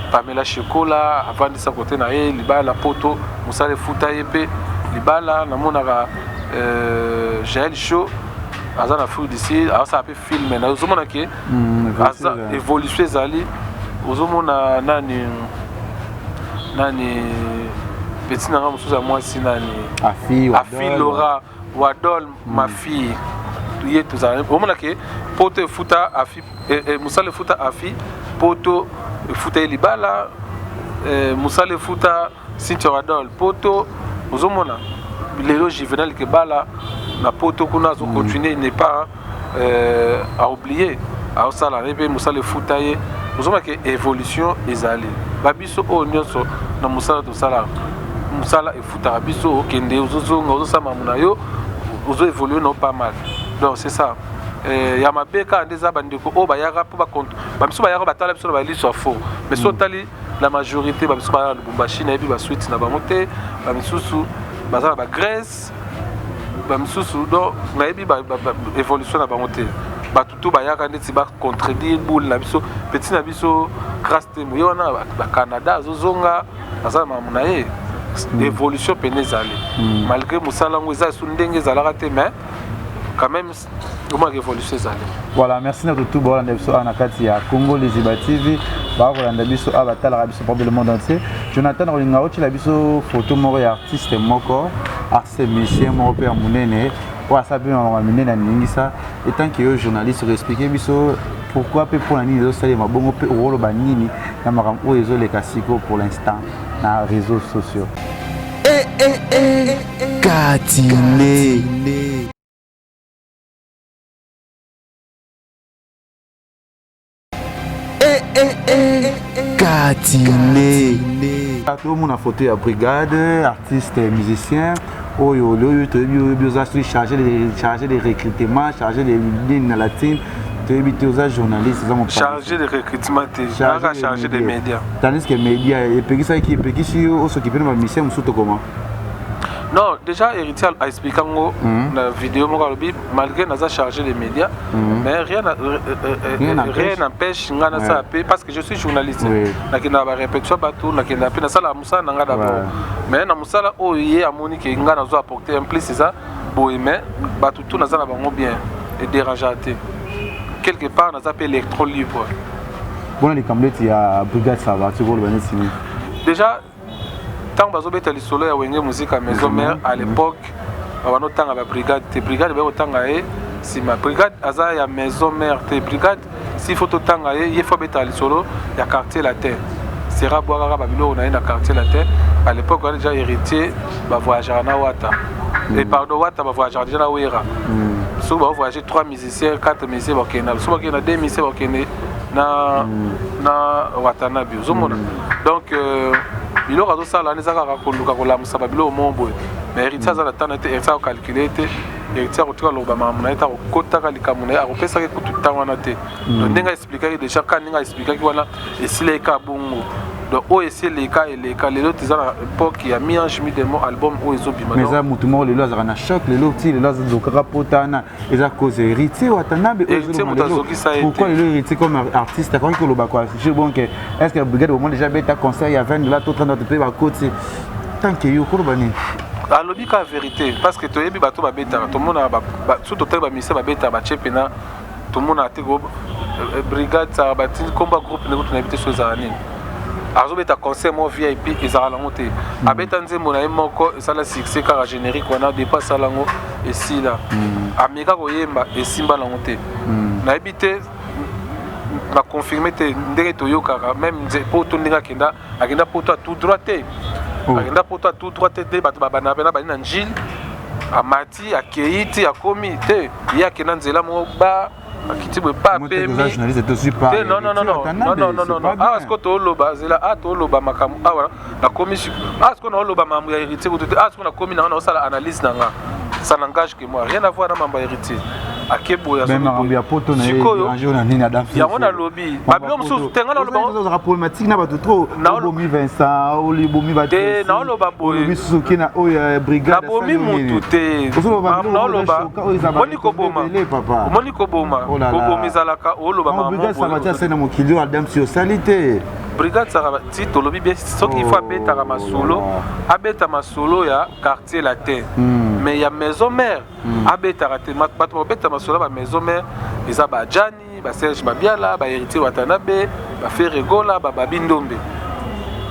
Speaker 3: Pamela Chocola avant de sa côté na libala poto musale futa yepe libala namona Jaël Show azana fou d'ici ça peut filmer na ozomona ke aza évolution zali ozomona nani petit nanga musuza moi sinani
Speaker 2: afi
Speaker 3: Laura Wadol ma fille tuye tuzana omona ke poto futa afi musale futa afi poto futa libala musale futa Cynthia Wadol poto ozomona lelo juvenal ke bala na poto kuna zo continuer n'est pas à oublier à sala rebe musale futa ye ozoma ke évolution ezali babiso oyo nyonso na mosala tosala mosala efutaka biso okende ozozonga ozosama muna yo ozoévolue no pas mal donc c'est ça ya mabeka ndeza bandeko oyo bayaka mpo bamiso bayaka batala biso na baliso ya faux mais so otali la majorité bamiso baya na lubumbashi nayebi baswiti na bango te bamisusu baza na bagrèce bamisusu donc nayebi évolution na bango te batutu bayaka ndeti bacontredire boule na biso petit na biso grâce te moye wana bacanada azozonga aza na mamu na ye évolution pene ezali malgré mosala yango eza esu ndenge ezalaka te mais quand même comment évolution ezali.
Speaker 2: Voilà, merci na tout bolanda biso ana kati ya Congo Liziba TV ba bolanda biso abatala biso pour le monde entier. Jonathan Rolinga oti la biso photo moko ya artiste moko artiste musicien moko pe munene wa sabi na munene ningisa etant que journaliste expliquer biso pourquoi pe pour nini zo sali mabongo pe rolo ba nini na makambo ezo le kasiko pour l'instant na réseaux sociaux.
Speaker 1: Katine Katine.
Speaker 2: Tout le monde a photo à brigade, artiste, musicien. Oyo, oyo, chargé de recrutement, chargé de lignes latines. Journaliste,
Speaker 3: chargé de recrutement, chargé des médias.
Speaker 2: Tandis que les médias, et puis ça qui s'occupe de ma mission, comment?
Speaker 3: Non, déjà, Héritier a expliqué dans la vidéo, malgré que nous avons chargé les médias, mais rien n'empêche, parce que je suis journaliste. Je suis répétition, mais dans Moussala, il y a apporté un plus, c'est ça, mais tout nous avons bien et dérangé. Quelque part, nous avons électro libre.
Speaker 2: Bon, les camblets, il y a brigade, ça va, tu vois le signer.
Speaker 3: Déjà, tant que vous avez solo ya wenge musique à maison mère à l'époque on a tant à brigade te brigade be autant à si ma brigade aza ya maison mère te brigade si faut autant à il faut mettre solo ya quartier la terre sera boire babilo on a na quartier la terre à l'époque on a déjà héritier ba voyageur na wata et pardon wata ba voyageur déjà na wera so ba voyager 3 musiciens 4 musiciens ba kena so ba kena 2 musiciens ba kena na watana bi zomona donc il aura tout ça là les aura la musababilo au monde mais héritier ça la tante héritier a calculé héritier a retrouvé l'obama mon état au kota kalikamune a repéré ça que tout le temps on a été donc n'enga expliquer déjà quand n'enga expliquer voilà et si les cas bongo donc oh et si les cas les autres ils ont à l'époque il a mis en chemin des mots album où ils ont bimano
Speaker 2: mais ça mutumo les lois na choc les autres les lois de karapotana ils a causé héritier watanabe pourquoi le héritier comme artiste quand il loba quoi je bon que est-ce que brigade au moins déjà bêta conseil il y a 20 là tout train de te payer à côté tant que yo ko bani
Speaker 3: à l'objet la vérité parce que tu es bateau ba bêta tout le monde a tout total ba mise ba bêta ba chepena tout le monde a été brigade ça ba combat groupe ne vous n'habitez sur zanine azobeta conseil mo VIP ezala monté abeta nzembo na moko esala succès car générique on a dépassé lango et si là ameka koyemba esimba la monté na habité va confirmer te ndenge toyoka même poto ndinga kenda akenda poto tout droité akenda poto tout droité te bato babana bana bana njil amati akeiti akomi te ya kenda nzela mo ba akiti be pa pe non ah est-ce que to loba zela ah to loba makamu ah voilà la commission ah est-ce qu'on a loba mamu ya héritier ko ah est-ce qu'on a commis na sala analyse nanga ça n'engage que moi rien à voir na mamba héritier akebo ya
Speaker 2: ya poto na ranger na nini adam
Speaker 3: ya on a lobby babio msusu tenga na loba
Speaker 2: on problématique na bato trop bomi Vincent oli bomi baté
Speaker 3: na loba boy
Speaker 2: bisu kina o brigade
Speaker 3: na bomi mutu te na loba moniko boma bomi zalaka o loba
Speaker 2: mamu brigade ça va tirer na mokilio adam sur salité
Speaker 3: brigade ça va ti to lobby bien ce qu'il faut beta abeta masolo ya quartier latin mais il y a maison mère abeta raté bato beta masolo ba maison mère eza ba Jani ba Serge Mabiala ba héritier Watanabe ba Ferregola ba Bindombe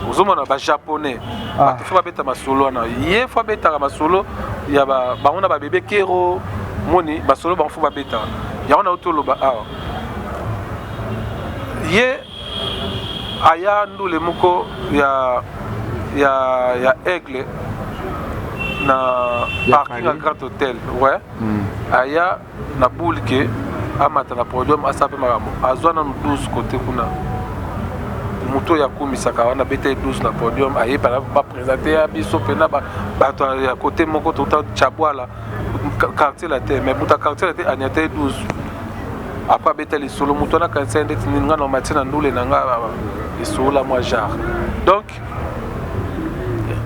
Speaker 3: ozomona ba japonais bato fa beta masolo na ye fa beta masolo ya ba on ba bébé Kero moni masolo ba fo ba beta ya on a otoloba ye aya ndule moko ya aigle na parking à Grand Hôtel ouais aya na boule que amata na podium asape makambo azwa na 12 côté kuna moto ya kumisaka wana bete 12 na podium ayeba ba présenter ya biso pena ba ya côté moko tota chabwala quartier la terre mais buta quartier la terre anyate 12 après bete les solo moto na kanisa ndeti ninga no matina ndule nanga isola moi jar donc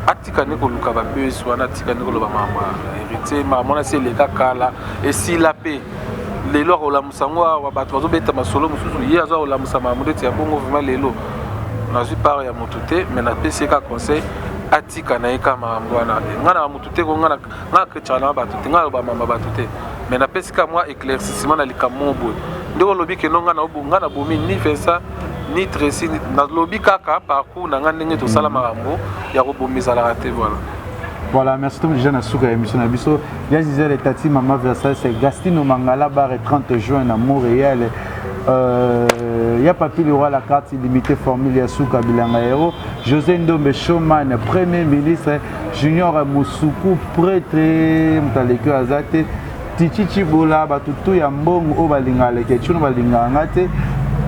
Speaker 3: atika ne ko luka ba beso wana atika ne ko lo ba mama héritier maman na c'est les kakala et si la paix lelo akolamusa ngo awa bato bazobeta masolo mosusu ye azo akolamusa mamude ti ya bongo vraiment lelo nazwi part ya motu te mais napesi ka conseil atika na ye ka makambo wana nga na motu te nga chrétien na bato te nga aloba mama bato te mais napesi ka mwa éclaircissement na likambo boye nde olobi ke no nga na bomi ni Vincent ni Tracy nalobi kaka parcours na nga ndenge tosala makambo ya kobomizalaka te voilà.
Speaker 2: Voilà, merci tout déjà na souka émission na biso. Ya Gisèle Tati Mama Versailles, c'est Gastino Mangala bar 30 juin à Montréal. Ya Papi le roi la carte illimitée formule ya souka bilanga héros. José Ndombe Showman, premier ministre Junior Moussoukou prêtre Mtaleke Azate Tichichi Bola batutu ya mbongo o balingala ke chuno balinganga te.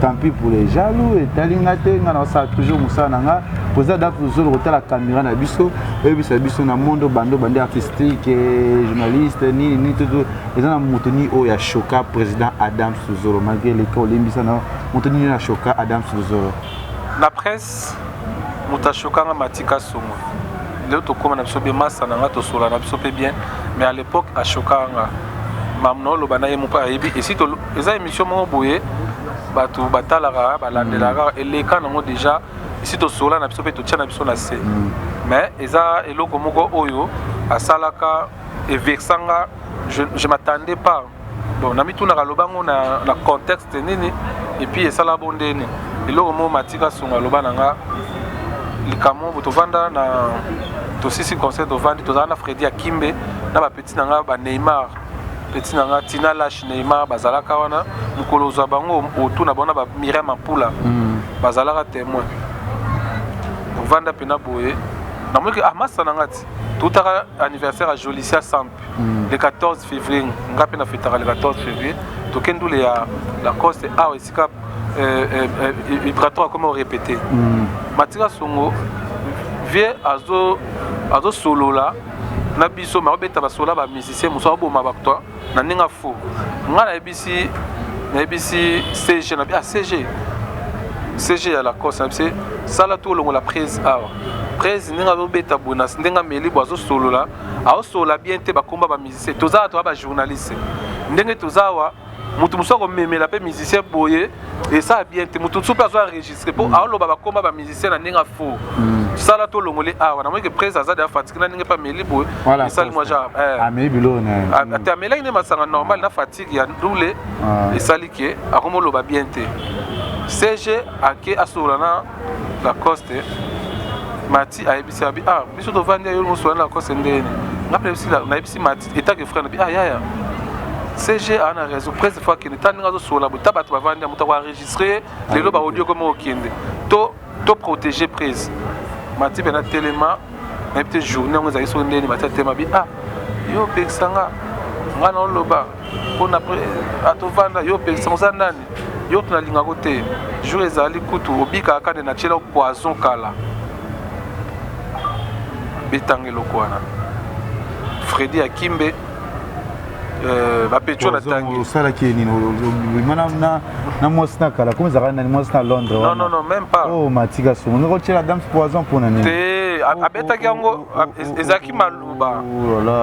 Speaker 2: Tant pis pour les jaloux et talingate ngana sa toujours musana nga poza da toujours hôtel la caméra na biso et biso biso na monde bando bande artistique journaliste ni tout les gens mutoni o ya choka président Adam Suzoro malgré les cas limbisa na mutoni na choka Adam Suzoro
Speaker 3: la presse muta choka nga matika songo le to koma na biso be masa na nga to sola na biso pe bien mais à l'époque a choka nga mamno lo bana yemu pa yebi et si to eza émission mo boye bato batalaka balandelaka eleka nango déjà ici tosola na biso pe totia na biso na se mais eza eloko moko oyo asalaka evexanga je m'attendais pas bon na mitunaka lobango na contexte nini et puis esala bondeni eloko moko matika songa loba nanga likamo tovanda na tosisi concert tovandi tozala na Freddy Akimbe na bapeti nanga ba Neymar petit nanga Tina Lash Neymar bazalaka wana mukolo za bango otuna bona ba Miriam Ampula bazalaka témoin vanda pena boye na moki amasa nangati tutaka anniversaire à Jolicia Samp le 14 février ngapi na fêtera le 14 février tokendule ya la coste a esika vibratoire comme on répété matika songo vie azo solo là na biso ma beta ba sola ba musicien muso aboma ba toi na ninga fo nga na ebisi CG na bien CG à la course c'est ça la tout la prise prise ninga ba beta bona ndenga meli bozo solo là a solo bien te ba komba ba musicien toza to ba journaliste ndenge tozawa mutu muso ko memela pe musicien boye et ça bien te mutu super zo enregistrer pour a lo ba komba ba musicien na ninga fo ça là tout longolé na moi que presse azade a fatigue na ninga pa meli boye et ça moi ja
Speaker 2: ameli bilona
Speaker 3: ata mela ine masanga normal na fatigue ya doule et ça liké a comme lo ba bien te CG ake asolana la coste mati a ebisi abi biso to vandi yo mo solana la coste ndeni na prebisi na ebisi mati eta que frère na bi ya CG a na réseau presse fois que n'état n'azo sola bo tabato bavandi muta ko enregistrer lelo ba audio comme okende to protéger presse mati bena telema na petite journée on ezali so ndeni mati tema bi yo pexanga ngana loba pona ato vanda yo pexanga ndani yo tunalinga kote jour ezali kutu obika akane na chela poison kala betangelo kwana Freddy Akimbe bapecho na tangi
Speaker 2: sala ki ni na mosna kala comme ça na mosna Londres
Speaker 3: non même pas
Speaker 2: oh matika so on retire dame poison pour nani
Speaker 3: te abeta yango ezaki maluba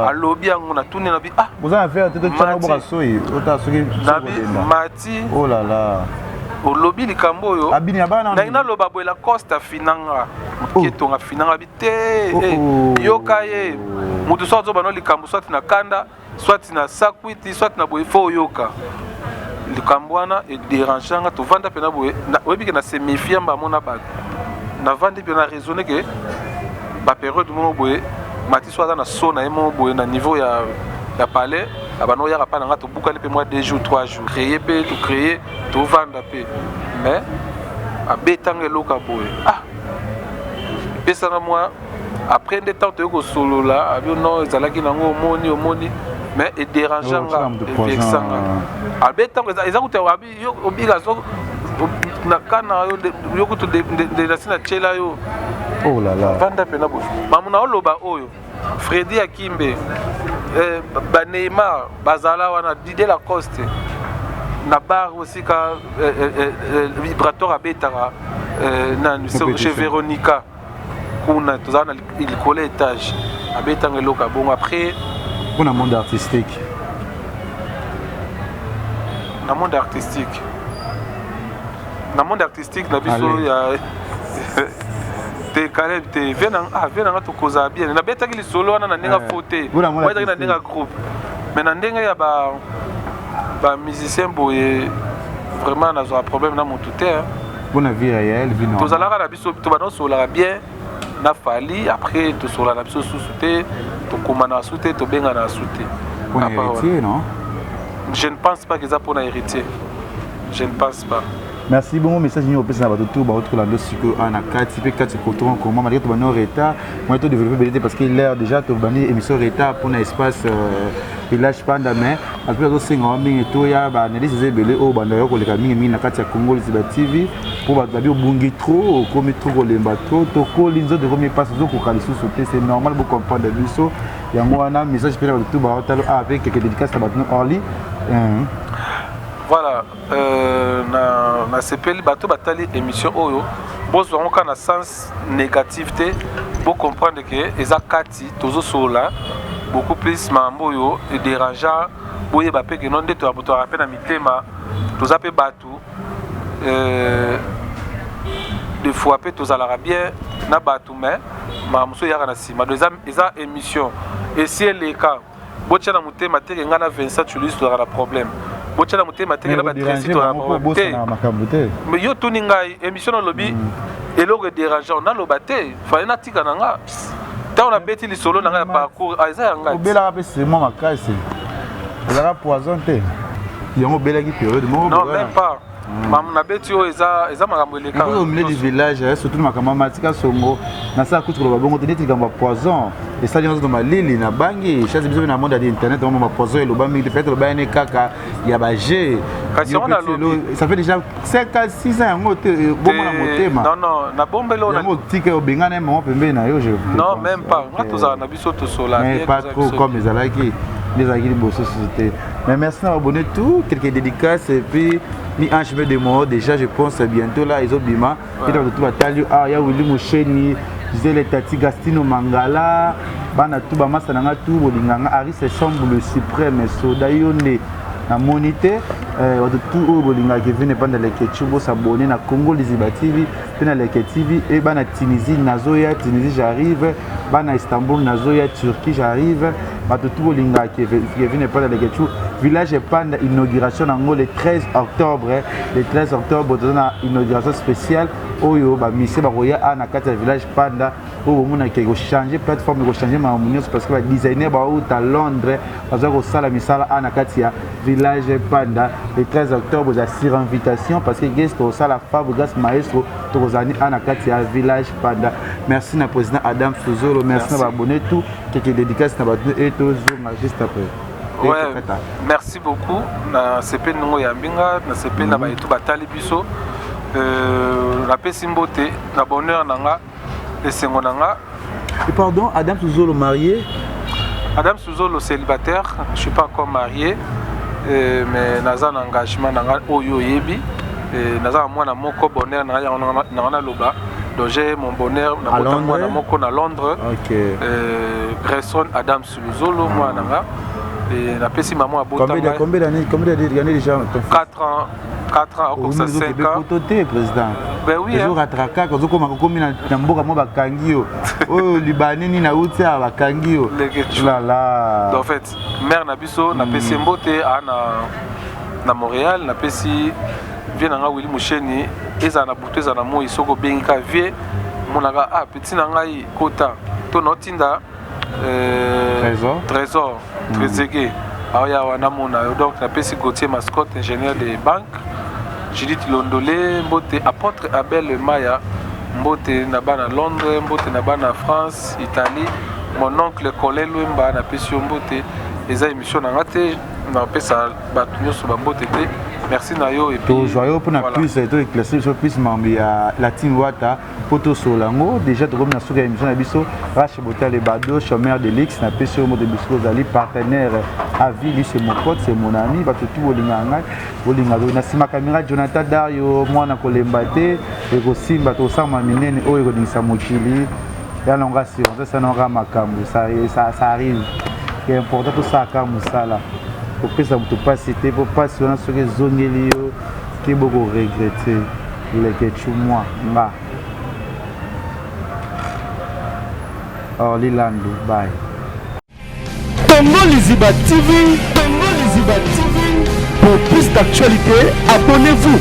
Speaker 3: alobi yango na tuni na bi
Speaker 2: vous avez fait tout ça boka soyi ota soki
Speaker 3: mati
Speaker 2: oh là là
Speaker 3: olobi likambo yo
Speaker 2: abini abana
Speaker 3: na ina loba boela costa finanga ketonga finanga bite yoka ye mutu so zo bano likambo soit na kanda soit na sakwiti soit na boye fo yoka likambo wana e dérangeanga to vanda pena boye oyebi ke na se méfier mba mona ba na vandi bien na raisonner que ba période mo boye mati soit na so na emo boye na niveau ya palais abano ya pa na to bukali pe moi 2 jours 3 jours créer pe to créer to vanda pe mais abetanga loka boye pesa na moi après des temps to solo là abi non ezalaki nango omoni mais et dérangeant nga vexanga albeta eza kuta abi obiga so na kana yo kutu de la sina chela yo.
Speaker 2: Oh là là.
Speaker 3: Vanda pena bo. Mamuna oloba oyo. Freddy Akimbe, Neymar, Bazala wana Didier Lacoste. Na bar aussi ka vibrateur à Betara chez Véronica. Kuna tozana il collait étage. À Betanga loka bon après
Speaker 2: pour le monde artistique.
Speaker 3: Dans le monde artistique. Dans le monde artistique, il y a des Caleb, des Vénan, tu causes bien. Il y a des gens qui sont solo, il y a des gens qui sont groupe. Mais il y a des musiciens qui vraiment un problème dans mon tout.
Speaker 2: Pour la vie réelle, vie normale.
Speaker 3: Tu as bien, na fali après tu sola na biso sous-souté, tu commandant sous-souté, tu benga na sous-souté.
Speaker 2: Pour héritier, non?
Speaker 3: Je ne pense pas que ça pour un héritier. Je ne pense pas.
Speaker 2: Merci beaucoup, message nous opé na tout ba autre lando siko ana kati pe kati ko tron comment malgré to bano retard moi to développer belité parce qu'il l'air déjà to bani émission retard pour un espace village panda mais après to singa mingi to ya ba na les belé o bando yo ko leka mingi na kati ya Congo Liziba TV pour ba bi obungi trop comme trop ko lemba trop to ko linzo de premier passe zo ko kalisu sauter c'est normal pour comprendre biso yango wana message pe na tout ba otalo avec quelques dédicaces à batno orly.
Speaker 3: Voilà, na CPL bateau batali émission oyo bozo on kana sens négativité pour comprendre que eza kati tozo sola beaucoup plus mambo yo et dérangeant boye ba pe que non de to rappel na mitema toza pe batu des fois pe toza la bien na batu mais mamso ya kana sima deuxième eza émission et si elle est cas botia na mutema te ngana 27 tu lui sera problème. Mais yo tuni ngai émission na lobby eloko dérangeant na lobaté fa na tika nanga ta on a beti li solo nanga parcours aiza ngai
Speaker 2: obela pe c'est moi makasi ezala poison te yango bela ki période mo
Speaker 3: non même pas maman na beti o eza makambo eleka
Speaker 2: au milieu du village surtout makambo matika songo na sa kutu ko babongo te tika ba poison et ça dans ma lili na bangi chaque biso na monde d'internet on ma poison le bami peut être ba ne kaka ya ba G ça fait déjà 5 à 6 ans ngo te bomo na motema
Speaker 3: non na bombelo na
Speaker 2: tika o bengana mo pembe na yo je
Speaker 3: non même pas ngato za na biso to sola
Speaker 2: mais pas trop comme les alaki société mais merci d'avoir abonné tout quelques dédicaces et puis ni un chemin de mort déjà je pense bientôt là ils ont bima et dans tout batalio ah ya Willy Mosheni disait les tati Gastino Mangala bana tout ba masa nanga tout bolinganga Aris semble le suprême soda yone na monité tout au bolinga qui vient pendant les ketchup s'abonner na Congo Liziba TV pendant les TV et bana Tunisie nazoya Tunisie j'arrive bana Istanbul nazoya Turquie j'arrive tout bolinga qui vient pendant les ketchup village panda inauguration nango le 13 octobre le 13 octobre dans une inauguration spéciale oyo ba mise ba roya ana kati village panda oyo mona ke go changer plateforme go changer ma munyo parce que ba designer ba ou à Londres baza ko sala misala ana kati ya village panda le 13 octobre za sur invitation parce que guest au sala Fabregas maestro tozani ana kati ya village panda merci na président Adam Fuzolo merci na abonné tout quelques dédicaces na ba et tout juste après.
Speaker 3: Ouais, merci beaucoup. Na CP Nongo Yambinga, na CP na Baïtou Batali Biso, na Pessimbote, na Bonheur Nanga, et Sengonanga.
Speaker 2: Et pardon, Adam Souzolo marié?
Speaker 3: Adam Souzolo célibataire, je ne suis pas encore marié, mais Naza un engagement Nanga Oyo Yebi, Naza moi na Moko Bonheur Nanga Loba. Donc j'ai mon bonheur
Speaker 2: à Londres.
Speaker 3: À Londres.
Speaker 2: Ok.
Speaker 3: Grayson Adam Souzolo, moi Nanga. Et la PC maman a beau temps.
Speaker 2: Combien d'années déjà?
Speaker 3: 4 ans. 4 ans, comme ça 5 ans.
Speaker 2: Président.
Speaker 3: Ben oui.
Speaker 2: Les jours à Traka, quand on a un mboka mo bakangio. Oh, Libanais ni na uti a bakangio. Là là.
Speaker 3: En fait, mère Nabiso, na PC Mbote na Montréal, na PC vient na Willy Mosheni, eza na butu eza na mo isoko benga vie monaka ah petit na ngai kota to notinda trésor trésor aya wana mona donc na pesi Gauthier mascotte ingénieur de banque Judith Londolé mbote apôtre Abel Maya mbote na bana Londres mbote na bana France Italie mon oncle Colin Lumba na pesi mbote eza émission na ngate na pesa batu nyoso ba mbote te merci na yo et
Speaker 2: puis joyeux pour na plus et tout éclaircir sur plus membre ya la team Wata poto solango déjà to comme na suka émission na biso Rache Botal et Bado chômeur de l'X na pese mo de biso zali partenaire à vie c'est mon pote c'est mon ami ba tout bolinga na sima caméra Jonathan Dario mwana kolemba te et ko simba to sama minene oyo ko dingisa mokili ya longa si on ça non makambo ça arrive c'est important tout ça ka musala pour que ça ne pas citer pour pas si on a ce que zongeli yo qui beaucoup regretter les que tu moi là oh Lilando bye
Speaker 1: Congo Liziba TV pour plus d'actualité abonnez-vous